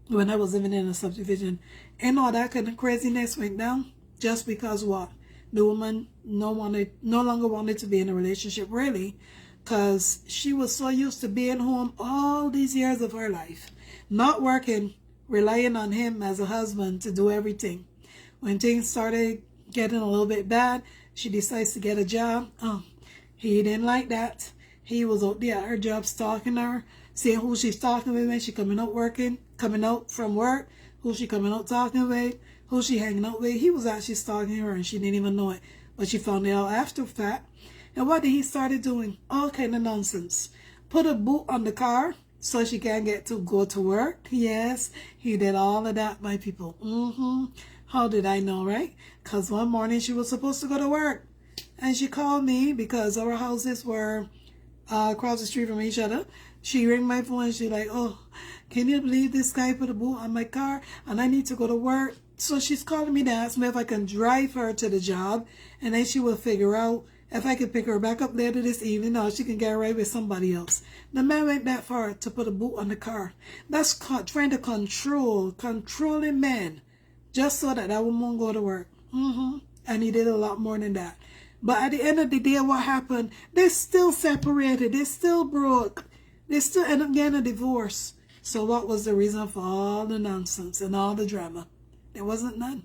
When I was living in a subdivision. And all that kind of craziness went down. Just because what? The woman no longer wanted to be in a relationship, really. Because she was so used to being home all these years of her life. Not working, relying on him as a husband to do everything. When things started getting a little bit bad, she decides to get a job. He didn't like that. He was out there at her job stalking her, seeing who she's talking with when she coming out from work, who she coming out talking with, who she hanging out with. He was actually stalking her and she didn't even know it. But she found it out after the fact. And what did he started doing? All kind of nonsense. Put a boot on the car so she can't get to go to work. Yes, he did all of that, my people. How did I know, right? Because one morning she was supposed to go to work. And she called me because our houses were across the street from each other. She rang my phone and she like, oh, can you believe this guy put a boot on my car? And I need to go to work. So she's calling me to ask me if I can drive her to the job. And then she will figure out if I could pick her back up later this evening or she can get right with somebody else. The man went that far to put a boot on the car. That's trying to controlling men just so that woman won't go to work. And he did a lot more than that. But at the end of the day, what happened? They're still separated. They're still broke. They still end up getting a divorce. So what was the reason for all the nonsense and all the drama? There wasn't none.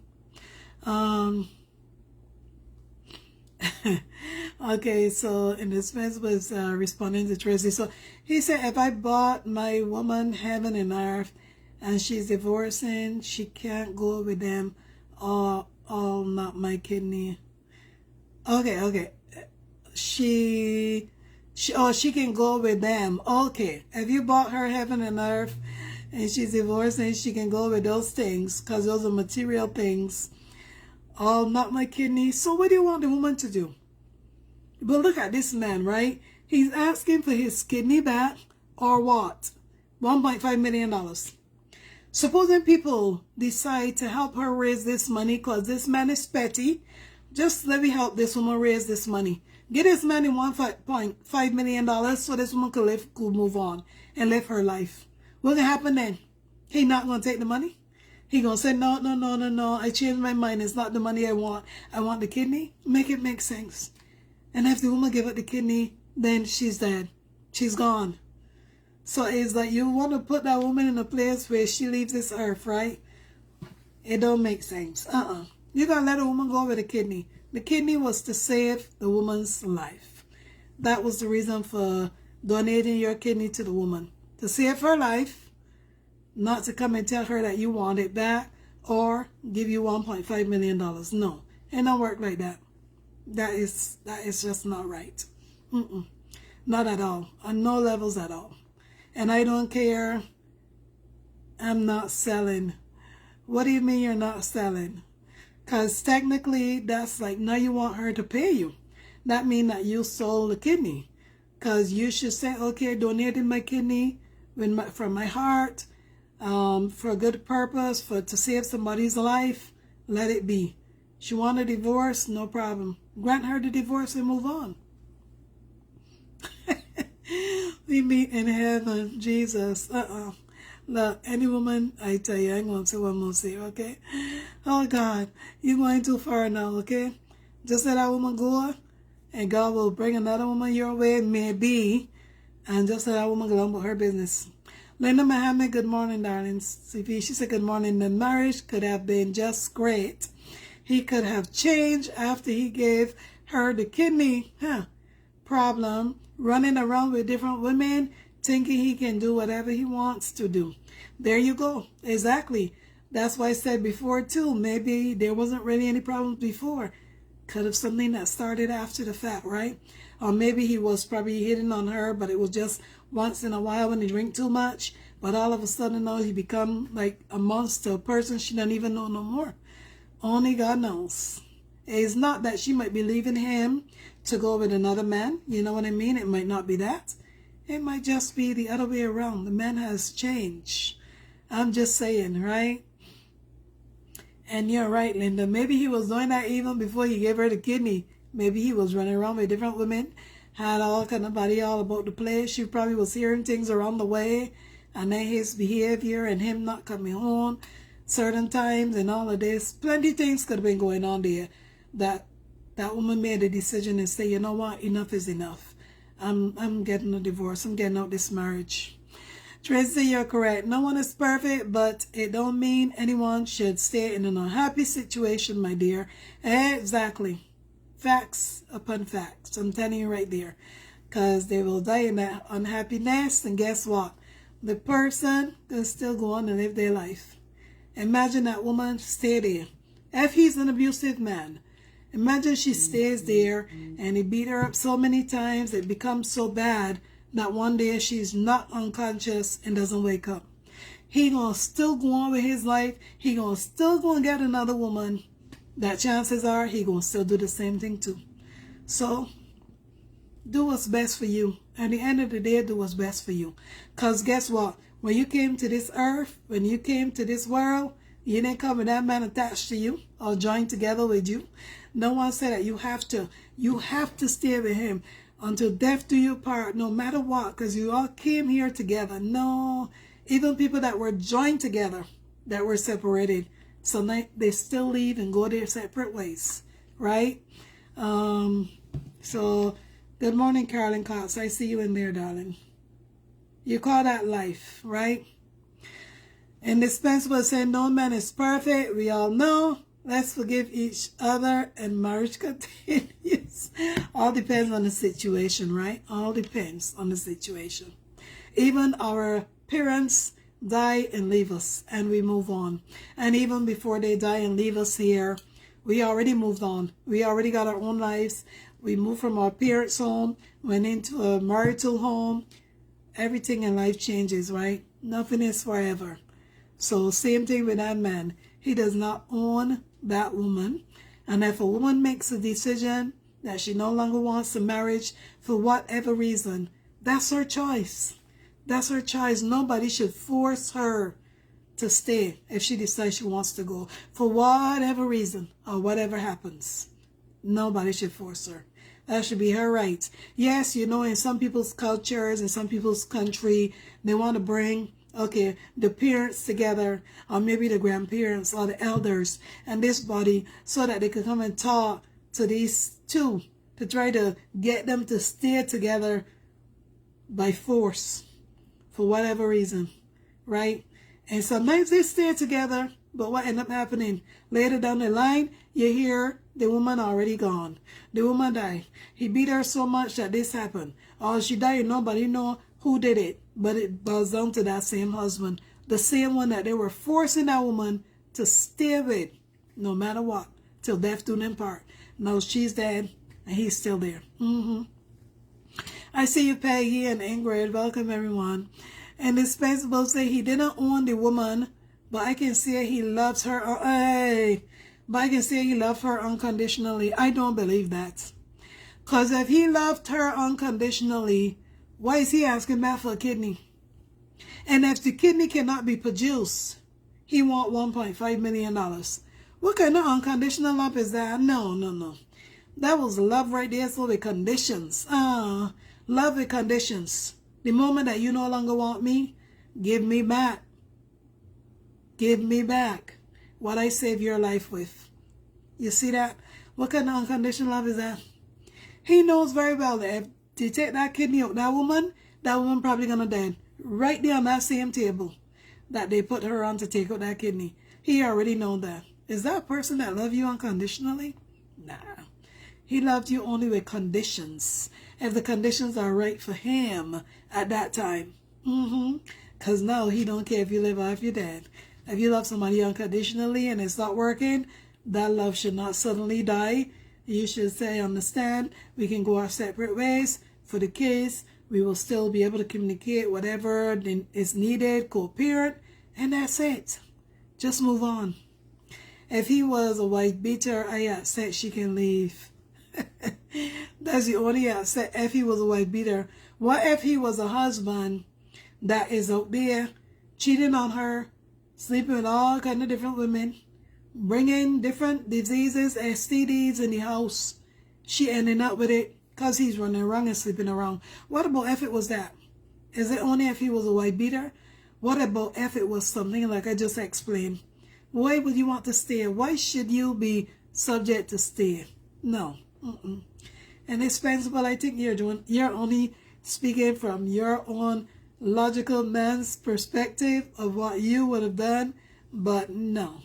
Okay, so in this Spence was responding to Tracy. So he said, if I bought my woman heaven and earth and she's divorcing, she can't go with them all not my kidney. Okay. She can go with them. Okay, if you bought her heaven and earth, and she's divorced and she can go with those things because those are material things. Oh, not my kidney. So what do you want the woman to do? But look at this man, right? He's asking for his kidney back or what? $1.5 million. Supposing people decide to help her raise this money because this man is petty, just let me help this woman raise this money. Get this man in $1.5 million so this woman could move on and live her life. What's going to happen then? He not going to take the money? He going to say, no, no, no, no, no. I changed my mind. It's not the money I want. I want the kidney. Make it make sense. And if the woman give up the kidney, then she's dead. She's gone. So it's like you want to put that woman in a place where she leaves this earth, right? It don't make sense. You got to let a woman go with the kidney. The kidney was to save the woman's life. That was the reason for donating your kidney to the woman. To save her life, not to come and tell her that you want it back or give you $1.5 million. No, it don't work like that. That is just not right. Not at all. On no levels at all. And I don't care. I'm not selling. What do you mean you're not selling? Because technically, that's like, now you want her to pay you. That means that you sold the kidney. Because you should say, okay, donated my kidney from my heart for a good purpose, to save somebody's life. Let it be. She want a divorce, no problem. Grant her the divorce and move on. We meet in heaven, Jesus. Look, any woman, I tell you, I ain't going to say what I'm going to say, okay? Oh, God, you're going too far now, okay? Just let that woman go, and God will bring another woman your way, maybe, and just let that woman go on with her business. Linda Muhammad, good morning, darlings. She said good morning. The marriage could have been just great. He could have changed after he gave her the kidney problem, running around with different women, thinking he can do whatever he wants to do. There you go. Exactly. That's why I said before, too, maybe there wasn't really any problems before. Could have something that started after the fact, right? Or maybe he was probably hitting on her, but it was just once in a while when he drink too much. But all of a sudden, now he become like a monster, a person she doesn't even know no more. Only God knows. It's not that she might be leaving him to go with another man. You know what I mean? It might not be that. It might just be the other way around. The man has changed. I'm just saying, right? And you're right, Linda. Maybe he was doing that even before he gave her the kidney. Maybe he was running around with different women, had all kind of body all about the place. She probably was hearing things around the way, and then his behavior and him not coming home certain times and all of this. Plenty of things could have been going on there. That woman made a decision and say, you know what, enough is enough. I'm getting a divorce. I'm getting out this marriage. Tracy, you're correct. No one is perfect, but it don't mean anyone should stay in an unhappy situation, my dear. Exactly. Facts upon facts. I'm telling you right there. Because they will die in that unhappiness, and guess what? The person can still go on and live their life. Imagine that woman stay there. If he's an abusive man, imagine she stays there and he beat her up so many times, it becomes so bad that one day she's not unconscious and doesn't wake up. He gonna still go on with his life. He gonna still gonna get another woman. That chances are he gonna still do the same thing too. So do what's best for you. At the end of the day, do what's best for you. Because guess what? When you came to this earth, when you came to this world, you didn't come with that man attached to you or joined together with you. No one said that you have to stay with him until death do you part, no matter what, because you all came here together. No, even people that were joined together, that were separated, so they still leave and go their separate ways, right? So good morning, Carolyn Cox. I see you in there, darling. You call that life, right? And Indispensable said, no man is perfect. We all know. Let's forgive each other and marriage continues. All depends on the situation, right? All depends on the situation. Even our parents die and leave us and we move on. And even before they die and leave us here, we already moved on. We already got our own lives. We moved from our parents' home, went into a marital home. Everything in life changes, right? Nothing is forever. So same thing with that man. He does not own that woman. And if a woman makes a decision that she no longer wants a marriage for whatever reason, that's her choice. That's her choice. Nobody should force her to stay if she decides she wants to go for whatever reason or whatever happens. Nobody should force her. That should be her right. Yes, you know, in some people's cultures, in some people's country, they want to bring, okay, the parents together, or maybe the grandparents or the elders and this body, so that they can come and talk to these two to try to get them to stay together by force for whatever reason, right? And sometimes they stay together, but what ended up happening? Later down the line, you hear the woman already gone. The woman died. He beat her so much that this happened. Or she died, nobody know who did it. But it boils down to that same husband. The same one that they were forcing that woman to stay with, no matter what, till death do them part. No, she's dead, and he's still there. I see you, Peggy and Ingrid. Welcome, everyone. And this principal say he didn't own the woman, but I can say he loves her. But I can say he loved her unconditionally. I don't believe that. Because if he loved her unconditionally, why is he asking back for a kidney? And if the kidney cannot be produced, he want $1.5 million. What kind of unconditional love is that? No. That was love right there, so the conditions. Love with conditions. The moment that you no longer want me, give me back. Give me back what I saved your life with. You see that? What kind of unconditional love is that? He knows very well that if they take that kidney out, that woman probably gonna die right there on that same table that they put her on to take out that kidney. He already knows that. Is that a person that loves you unconditionally? Nah. He loved you only with conditions. If the conditions are right for him at that time. Because now he don't care if you live or if you're dead. If you love somebody unconditionally and it's not working, that love should not suddenly die. You should say, understand, we can go our separate ways. For the kids, we will still be able to communicate whatever is needed, co-parent, and that's it. Just move on. If he was a wife beater, I accept she can leave. That's the only accept if he was a wife beater. What if he was a husband that is out there cheating on her, sleeping with all kind of different women, bringing different diseases, STDs in the house? She ending up with it because he's running around and sleeping around. What about if it was that? Is it only if he was a wife beater? What about if it was something like I just explained? Why would you want to stay? Why should you be subject to stay? No. And it's principle, I think you're only speaking from your own logical man's perspective of what you would have done, but no.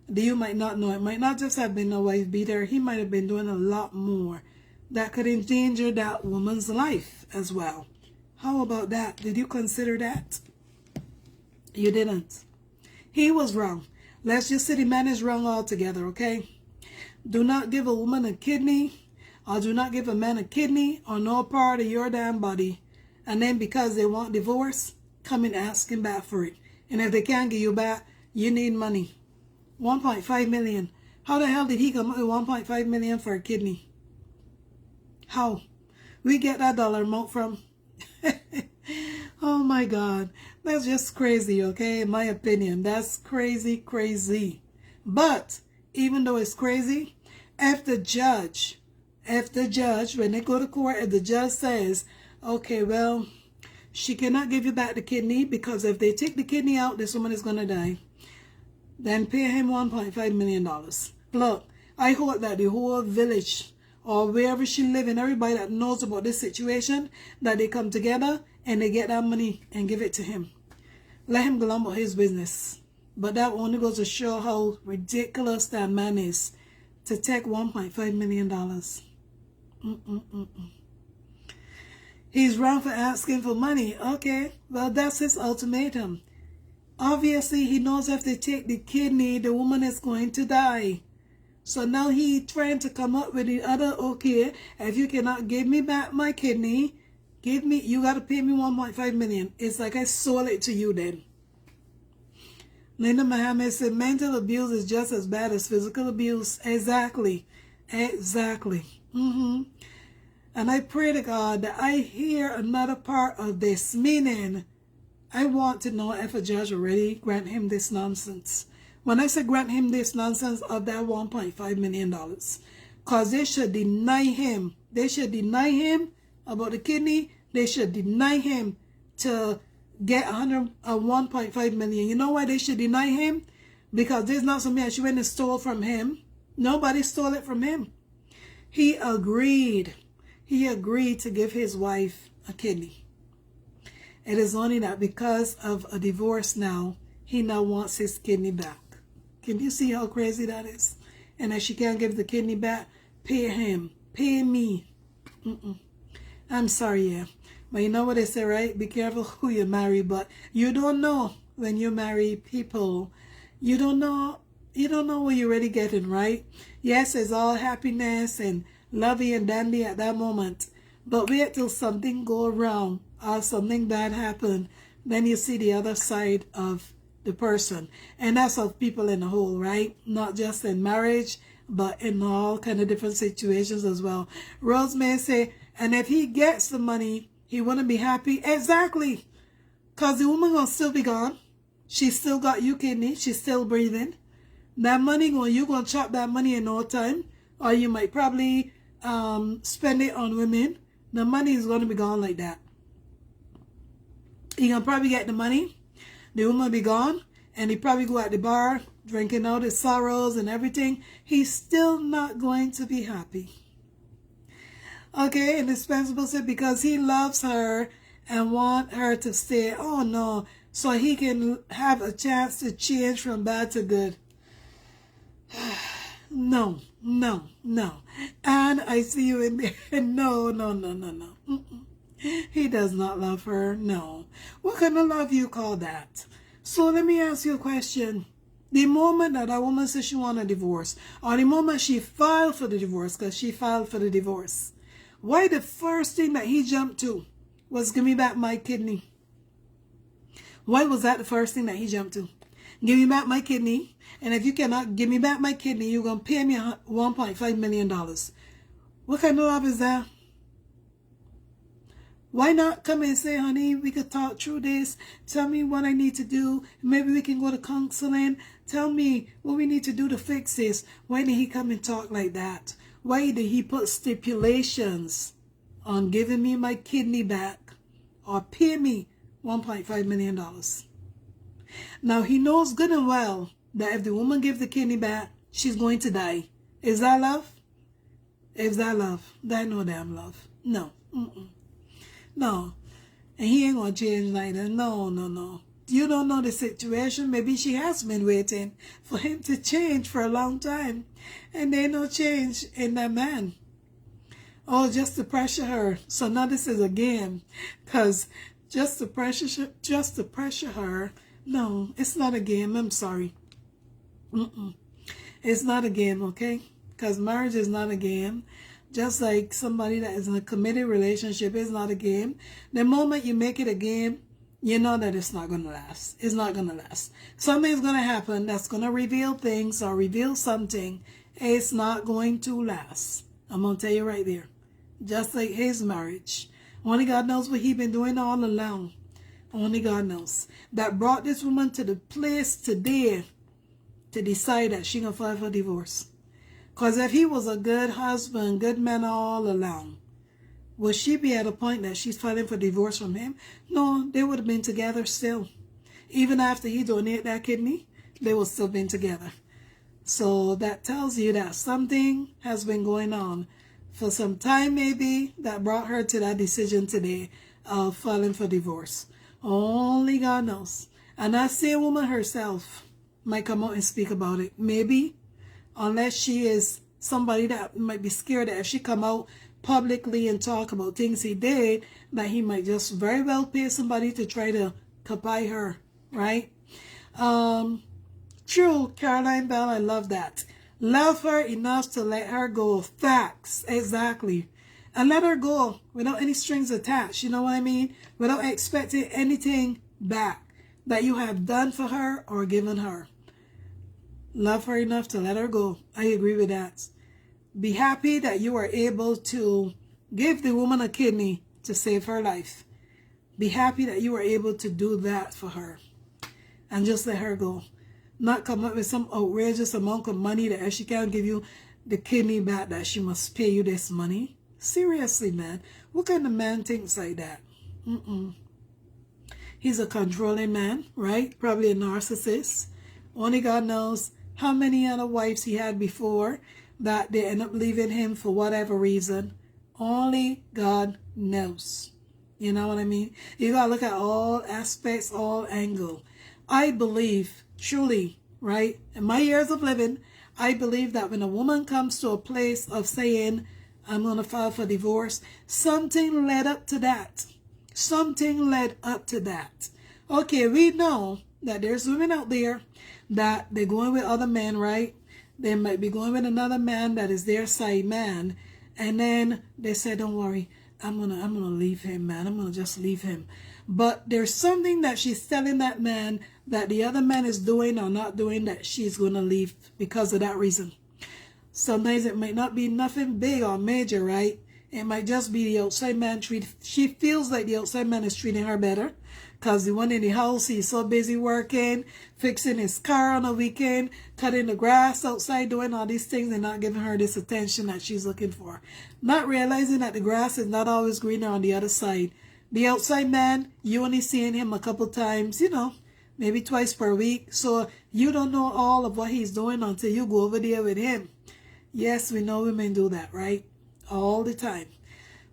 You might not know. It might not just have been a wife beater. He might have been doing a lot more that could endanger that woman's life as well. How about that? Did you consider that? You didn't. He was wrong. Let's just say the man is wrong altogether, okay? Do not give a woman a kidney, or do not give a man a kidney or no part of your damn body. And then because they want divorce, come and ask him back for it. And if they can't give you back, you need money. 1.5 million. How the hell did he come up with 1.5 million for a kidney? How? We get that dollar amount from? Oh my God. That's just crazy, okay? In my opinion, that's crazy. But even though it's crazy, if the judge, when they go to court, if the judge says, okay, well, she cannot give you back the kidney because if they take the kidney out, this woman is going to die, then pay him $1.5 million. Look, I hope that the whole village or wherever she lives and everybody that knows about this situation, that they come together and they get that money and give it to him. Let him go on about his business. But that only goes to show how ridiculous that man is to take $1.5 million. He's wrong for asking for money. Okay, well, that's his ultimatum. Obviously, he knows if they take the kidney, the woman is going to die. So now he trying to come up with the other, okay, if you cannot give me back my kidney, You got to pay me 1.5 million. It's like I sold it to you then. Linda Muhammad said mental abuse is just as bad as physical abuse. Exactly. Exactly. And I pray to God that I hear another part of this, meaning I want to know if a judge already grant him this nonsense. When I say grant him this nonsense of that $1.5 million, because they should deny him. They should deny him about the kidney. They should deny him to get 1.5 million. You know why they should deny him? Because there's not something that she went and stole from him. Nobody stole it from him. He agreed. He agreed to give his wife a kidney. It is only that because of a divorce now, he now wants his kidney back. Can you see how crazy that is? And if she can't give the kidney back, pay him. Pay me. I'm sorry, yeah. But you know what they say, right? Be careful who you marry. But you don't know when you marry people. You don't know what you're really getting, right? Yes, it's all happiness and lovey and dandy at that moment. But wait till something go wrong or something bad happen. Then you see the other side of the person. And that's of people in the whole, right? Not just in marriage, but in all kind of different situations as well. Rosemary say, and if he gets the money, he wouldn't be happy. Exactly. Because the woman gonna still be gone. She still got you kidney. She's still breathing. That money, you gonna chop that money in no time. Or you might probably spend it on women. The money is gonna be gone like that. He gonna probably get the money. The woman will be gone. And he probably go at the bar, drinking out his sorrows and everything. He's still not going to be happy. Okay, indispensable said because he loves her and want her to stay. Oh no, so he can have a chance to change from bad to good. No. And I see you in there. No. He does not love her. No. What kind of love you call that? So let me ask you a question. The moment that a woman says she wants a divorce, or the moment she filed for the divorce, because she filed for the divorce, why the first thing that he jumped to was give me back my kidney? Why was that the first thing that he jumped to? Give me back my kidney, and if you cannot give me back my kidney, you're going to pay me $1.5 million. What kind of love is that? Why not come and say, honey, we could talk through this. Tell me what I need to do. Maybe we can go to counseling. Tell me what we need to do to fix this. Why did he come and talk like that? Why did he put stipulations on giving me my kidney back or pay me $1.5 million? Now, he knows good and well that if the woman gives the kidney back, she's going to die. Is that love? Is that love? That no damn love. No. No. And he ain't going to change neither. No. You don't know the situation. Maybe she has been waiting for him to change for a long time. And there ain't no change in that man. Oh, just to pressure her. So now this is a game. Because just to pressure her. No, it's not a game. I'm sorry. It's not a game, okay? Because marriage is not a game. Just like somebody that is in a committed relationship is not a game. The moment you make it a game, you know that it's not going to last. It's not going to last. Something's going to happen that's going to reveal things or reveal something. It's not going to last. I'm going to tell you right there. Just like his marriage. Only God knows what he's been doing all along. Only God knows. That brought this woman to the place today to decide that she's going to file for divorce. Because if he was a good husband, good man all along, would she be at a point that she's filing for divorce from him? No, they would have been together still. Even after he donated that kidney, they would still been together. So that tells you that something has been going on for some time maybe that brought her to that decision today of filing for divorce. Only God knows. And that same woman herself might come out and speak about it. Maybe. Unless she is somebody that might be scared that if she come out publicly and talk about things he did, that he might just very well pay somebody to try to copy her, right? True, Caroline Bell, I love that. Love her enough to let her go. Facts, exactly. and let her go without any strings attached. You know what I mean? Without expecting anything back that you have done for her or given her. Love her enough to let her go. I agree with that. Be happy that you are able to give the woman a kidney to save her life. Be happy that you are able to do that for her. And just let her go. Not come up with some outrageous amount of money that if she can't give you the kidney back, that she must pay you this money. Seriously, man. What kind of man thinks like that? He's a controlling man, right? Probably a narcissist. Only God knows how many other wives he had before that they end up leaving him for whatever reason. Only God knows. You know what I mean? You gotta look at all aspects, all angles. I believe, truly, right, in my years of living, I believe that when a woman comes to a place of saying, I'm going to file for divorce, something led up to that. Something led up to that. Okay, we know that there's women out there that they're going with other men, right? They might be going with another man that is their side man. And then they say, don't worry, I'm gonna leave him, man. I'm gonna just leave him. But there's something that she's telling that man that the other man is doing or not doing that she's gonna leave because of that reason. Sometimes it might not be nothing big or major, right? It might just be the outside man she feels like the outside man is treating her better. Because the one in the house, he's so busy working, fixing his car on the weekend, cutting the grass outside, doing all these things and not giving her this attention that she's looking for. Not realizing that the grass is not always greener on the other side. The outside man, you only seeing him a couple times, you know, maybe twice per week. So you don't know all of what he's doing until you go over there with him. Yes, we know women do that, right? All the time.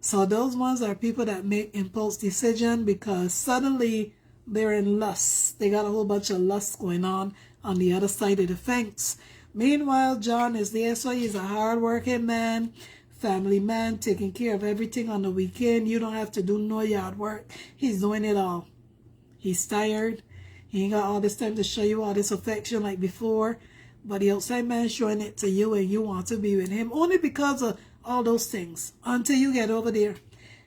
So those ones are people that make impulse decision because suddenly they're in lust. They got a whole bunch of lust going on the other side of the fence. Meanwhile, John is there, so he's a hard-working man, family man, taking care of everything on the weekend. You don't have to do no yard work. He's doing it all. He's tired. He ain't got all this time to show you all this affection like before. But the outside man showing it to you and you want to be with him only because of all those things until you get over there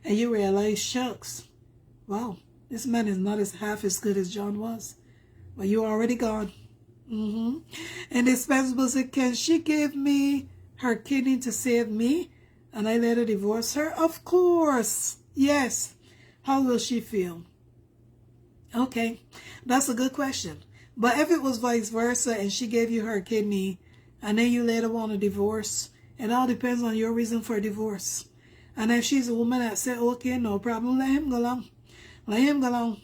and you realize, shucks, wow, this man is not half as good as John was. But you're already gone. And the Spanish said, can she give me her kidney to save me? And I let her divorce her? Of course. Yes. How will she feel? Okay, that's a good question. But if it was vice versa and she gave you her kidney and then you later want a divorce, it all depends on your reason for divorce. And if she's a woman that said, okay, no problem, let him go along. Let him go along.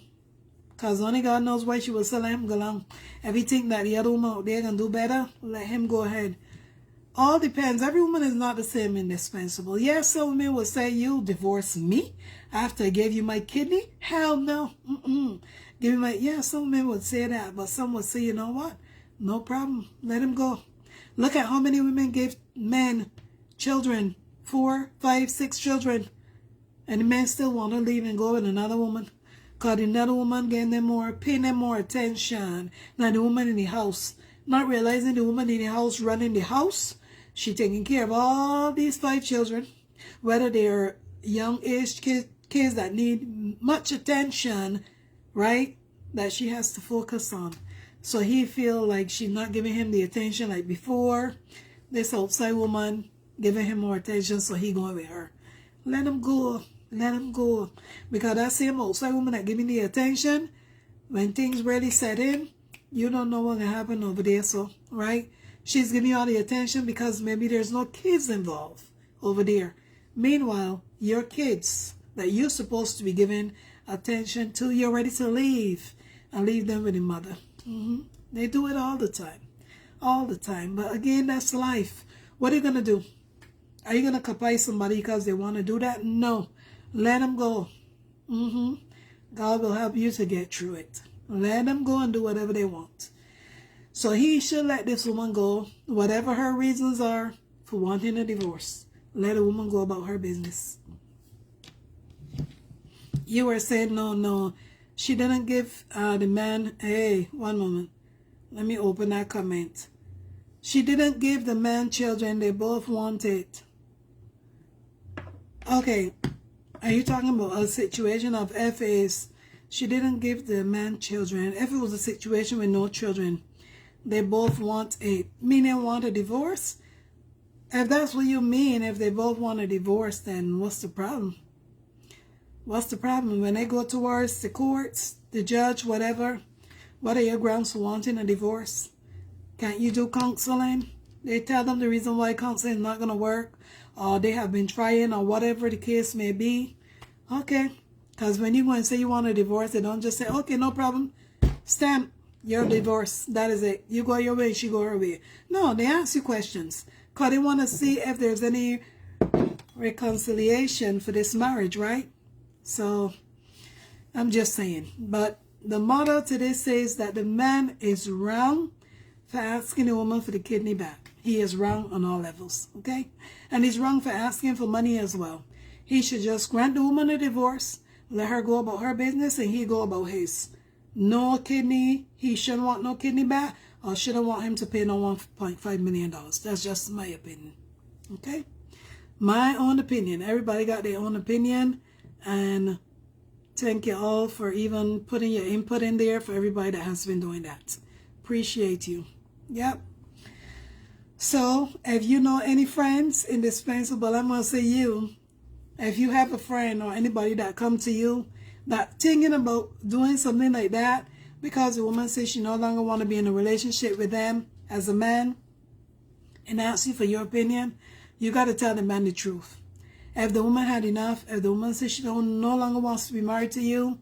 Because only God knows why she will say let him go along. If you think that the other woman out there can do better, let him go ahead. All depends. Every woman is not the same indispensable. Yes, some women will say, you divorce me after I gave you my kidney? Hell no. Give me my, yeah, some men would say that, but some would say, you know what? No problem. Let him go. Look at how many women gave men children, 4, 5, 6 children, and the men still want to leave and go with another woman. Because another woman getting them more, paying them more attention than the woman in the house. Not realizing the woman in the house running the house, she taking care of all these 5 children, whether they're young age kids that need much attention, right, that she has to focus on. So he feel like she's not giving him the attention like before. This outside woman giving him more attention, so he going with her. Let him go. Let him go. Because that same outside woman that giving the attention, when things really set in, you don't know what will happen over there. So, right? She's giving you all the attention because maybe there's no kids involved over there. Meanwhile, your kids that you're supposed to be giving attention to, you're ready to leave and leave them with the mother. They do it all the time. All the time. But again, that's life. What are you going to do? Are you going to kapay somebody because they want to do that? No. Let them go. God will help you to get through it. Let them go and do whatever they want. So he should let this woman go, whatever her reasons are for wanting a divorce. Let a woman go about her business. You were saying, no. She didn't give the man, hey, one moment. Let me open that comment. She didn't give the man children they both wanted. Okay, are you talking about a situation of if is she didn't give the man children? If it was a situation with no children, they both want a divorce? If that's what you mean, if they both want a divorce, then what's the problem? What's the problem? When they go towards the courts, the judge, whatever, what are your grounds for wanting a divorce? Can't you do counseling? They tell them the reason why counseling is not going to work, or they have been trying, or whatever the case may be. Okay. Because when you go and say you want a divorce, they don't just say, okay, no problem. Stamp, you're divorced. That is it. You go your way, she go her way. No, they ask you questions. Because they want to see if there's any reconciliation for this marriage, right? So, I'm just saying. But the motto to this says that the man is wrong for asking the woman for the kidney back. He is wrong on all levels, okay? And he's wrong for asking for money as well. He should just grant the woman a divorce, let her go about her business, and he go about his. No kidney, he shouldn't want no kidney back, or shouldn't want him to pay no $1.5 million. That's just my opinion, okay? My own opinion. Everybody got their own opinion, and thank you all for even putting your input in there for everybody that has been doing that. Appreciate you. Yep. So, if you know any friends indispensable, I'm going to say you. If you have a friend or anybody that come to you that thinking about doing something like that because the woman says she no longer want to be in a relationship with them as a man and asks you for your opinion, you got to tell the man the truth. If the woman had enough, if the woman says she no longer wants to be married to you,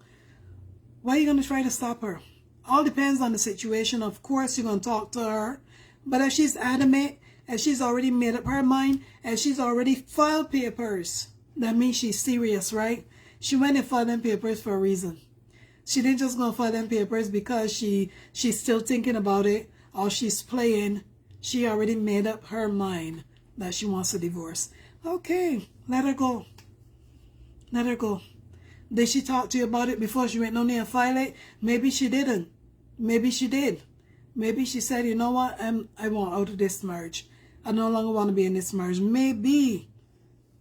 why are you going to try to stop her? All depends on the situation. Of course, you're going to talk to her. But if she's adamant, if she's already made up her mind, if she's already filed papers, that means she's serious, right? She went and filed them papers for a reason. She didn't just go file them papers because she's still thinking about it or she's playing. She already made up her mind that she wants a divorce. Okay, let her go. Let her go. Did she talk to you about it before she went on there and filed it? Maybe she didn't. Maybe she did. Maybe she said, you know what, I want out of this marriage. I no longer want to be in this marriage. Maybe.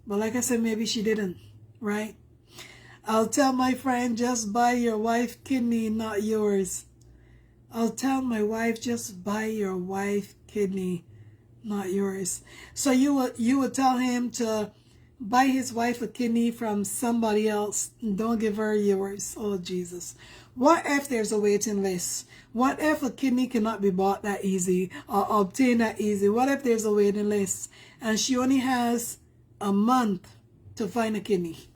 But like I said, maybe she didn't, right? I'll tell my friend, just buy your wife kidney, not yours. I'll tell my wife, just buy your wife kidney, not yours. So you would tell him to buy his wife a kidney from somebody else. Don't give her yours. Oh, Jesus. What if there's a waiting list? What if a kidney cannot be bought that easy or obtained that easy? What if there's a waiting list and she only has a month to find a kidney?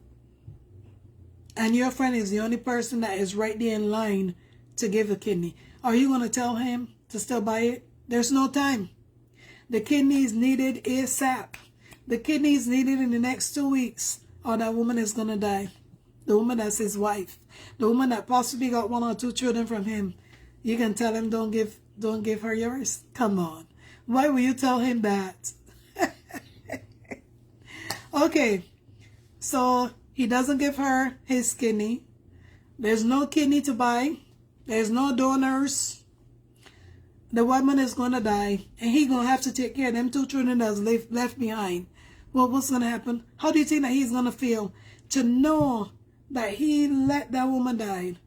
And your friend is the only person that is right there in line to give a kidney. Are you going to tell him to still buy it? There's no time. The kidney is needed ASAP. The kidney is needed in the next 2 weeks or that woman is going to die. The woman that's his wife. The woman that possibly got 1 or 2 children from him. You can tell him don't give her yours. Come on. Why will you tell him that? Okay. So he doesn't give her his kidney. There's no kidney to buy. There's no donors. The woman is going to die. And he going to have to take care of them 2 children that's left behind. Well, what's going to happen? How do you think that he's going to feel to know that he let that woman die?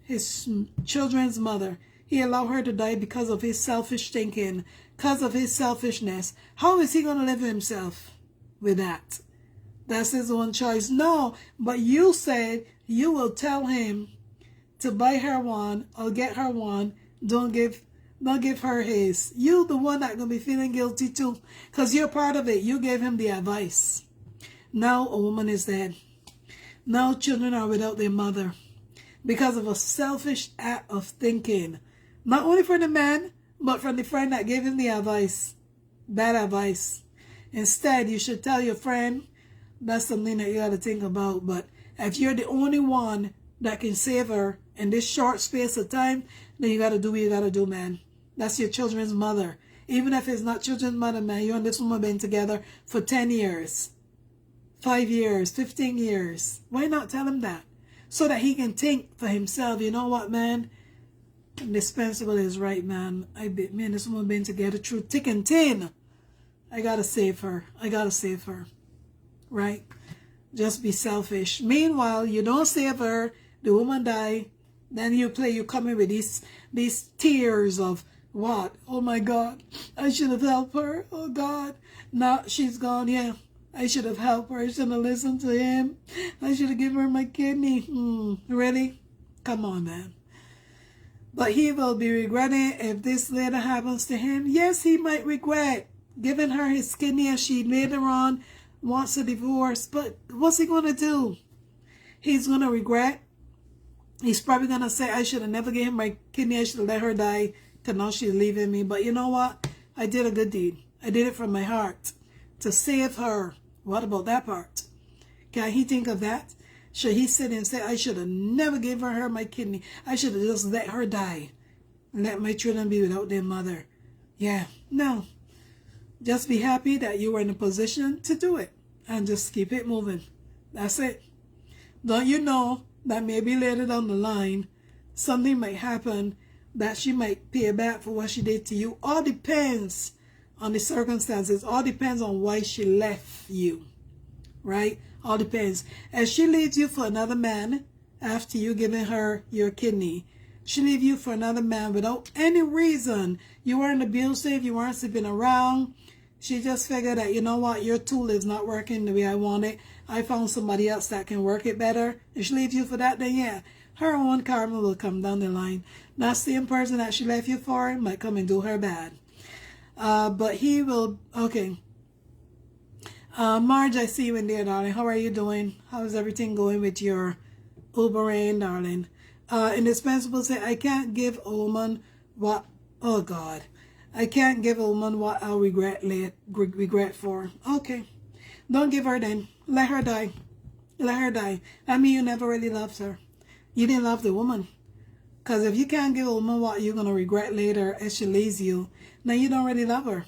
His children's mother. He allowed her to die because of his selfish thinking. Because of his selfishness. How is he going to live himself with that? That's his own choice. No, but you said you will tell him to buy her one or get her one. Don't give her his. You the one that gonna be feeling guilty too, because you're part of it. You gave him the advice. Now a woman is dead. Now children are without their mother because of a selfish act of thinking. Not only for the man, but from the friend that gave him the advice. Bad advice. Instead, you should tell your friend, that's something that you got to think about. But if you're the only one that can save her in this short space of time, then you got to do what you got to do, man. That's your children's mother. Even if it's not children's mother, man, you and this woman been together for 10 years, 5 years, 15 years. Why not tell him that? So that he can think for himself, you know what, man? Indispensable is right, man. Me and this woman been together through thick and thin. I got to save her. I got to save her. Right? Just be selfish. Meanwhile, you don't save her, the woman die, then you come in with these tears of what? Oh my God, I should have helped her. Oh God, now she's gone. Yeah, I should have helped her. I should have listened to him. I should have given her my kidney. Really? Come on, man. But he will be regretting if this later happens to him. Yes, he might regret giving her his kidney if she later on wants a divorce. But what's he going to do? He's going to regret. He's probably going to say, I should have never given him my kidney. I should have let her die because now she's leaving me. But you know what? I did a good deed. I did it from my heart to save her. What about that part? Can he think of that? Should he sit and say, I should have never given her my kidney. I should have just let her die. Let my children be without their mother. Yeah, no. Just be happy that you were in a position to do it. And just keep it moving. That's it. Don't you know that maybe later down the line, something might happen that she might pay back for what she did to you? All depends on the circumstances. All depends on why she left you. Right? All depends. If she leaves you for another man after you giving her your kidney, she leave you for another man without any reason. You weren't abusive. You weren't sleeping around. She just figured that, you know what, your tool is not working the way I want it. I found somebody else that can work it better. If she leaves you for that, then yeah, her own karma will come down the line. That same person that she left you for might come and do her bad. But he will, okay. Marge, I see you in there, darling. How are you doing? How's everything going with your Ubering, darling? Indispensable say, I can't give a woman what, oh God. I can't give a woman what I'll regret for. Okay. Don't give her then. Let her die. Let her die. I mean, you never really loved her. You didn't love the woman. Because if you can't give a woman what you're going to regret later as she leaves you, then you don't really love her.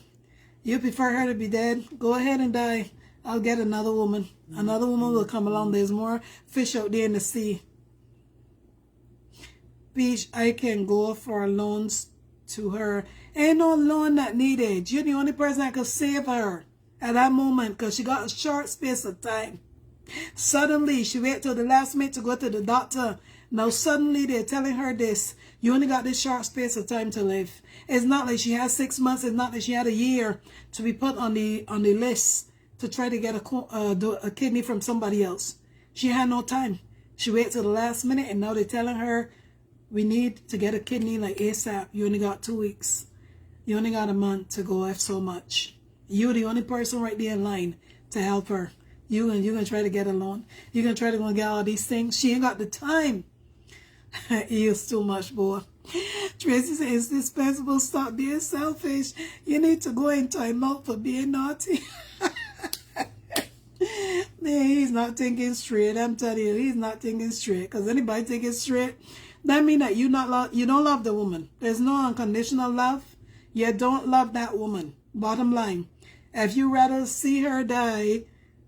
You prefer her to be dead? Go ahead and die. I'll get another woman. Another woman will come along. There's more fish out there in the sea. Beach, I can go for loans to her. Ain't no loan that needed. You're the only person that could save her at that moment because she got a short space of time. Suddenly, she waited till the last minute to go to the doctor. Now suddenly they're telling her this. You only got this short space of time to live. It's not like she had 6 months. It's not like she had a year to be put on the list to try to get a kidney from somebody else. She had no time. She waited till the last minute and now they're telling her, we need to get a kidney like ASAP. You only got 2 weeks. You only got a month to go if so much. You're the only person right there in line to help her. You're going to try to get a loan. You're going to try to go and get all these things. She ain't got the time. It's too much, boy. Tracy says, it's dispensable. Stop being selfish. You need to go in time out for being naughty. Man, he's not thinking straight. I'm telling you, he's not thinking straight. Because anybody thinking straight, that means that you don't love the woman. There's no unconditional love. You don't love that woman. Bottom line. If you rather see her die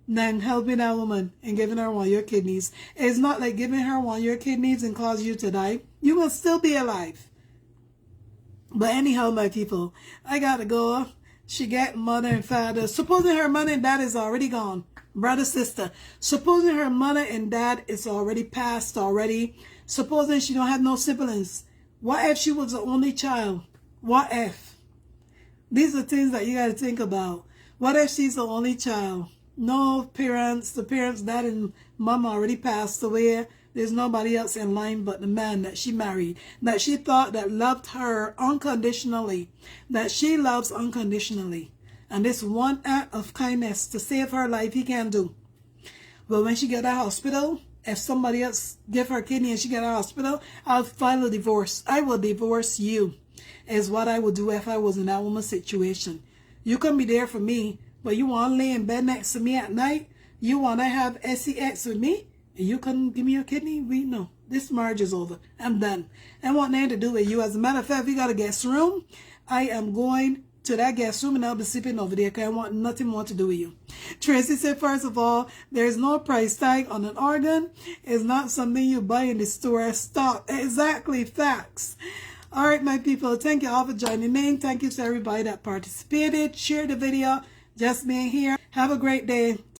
than helping that woman and giving her one of your kidneys, it's not like giving her one of your kidneys and cause you to die. You will still be alive. But anyhow, my people, I gotta go. She got mother and father. Supposing her mother and dad is already gone. Brother, sister. Supposing her mother and dad is already passed already. Supposing she don't have no siblings. What if she was the only child? What if? These are things that you got to think about. What if she's the only child? No parents, the parents, dad and mom already passed away. There's nobody else in line but the man that she married, that she thought that loved her unconditionally, that she loves unconditionally. And this one act of kindness to save her life he can do. But when she get out of hospital, if somebody else give her kidney and she get out of hospital, I'll file a divorce. I will divorce you. Is what I would do if I was in that woman's situation. You can be there for me, but you want to lay in bed next to me at night? You want to have sex with me? And you couldn't give me your kidney? No. This marriage is over. I'm done. I want nothing to do with you. As a matter of fact, if you got a guest room, I am going to that guest room and I'll be sleeping over there because I want nothing more to do with you. Tracy said, first of all, there's no price tag on an organ. It's not something you buy in the store. Stop. Exactly. Facts. All right, my people, thank you all for joining in. Thank you to everybody that participated. Share the video. Just being here. Have a great day.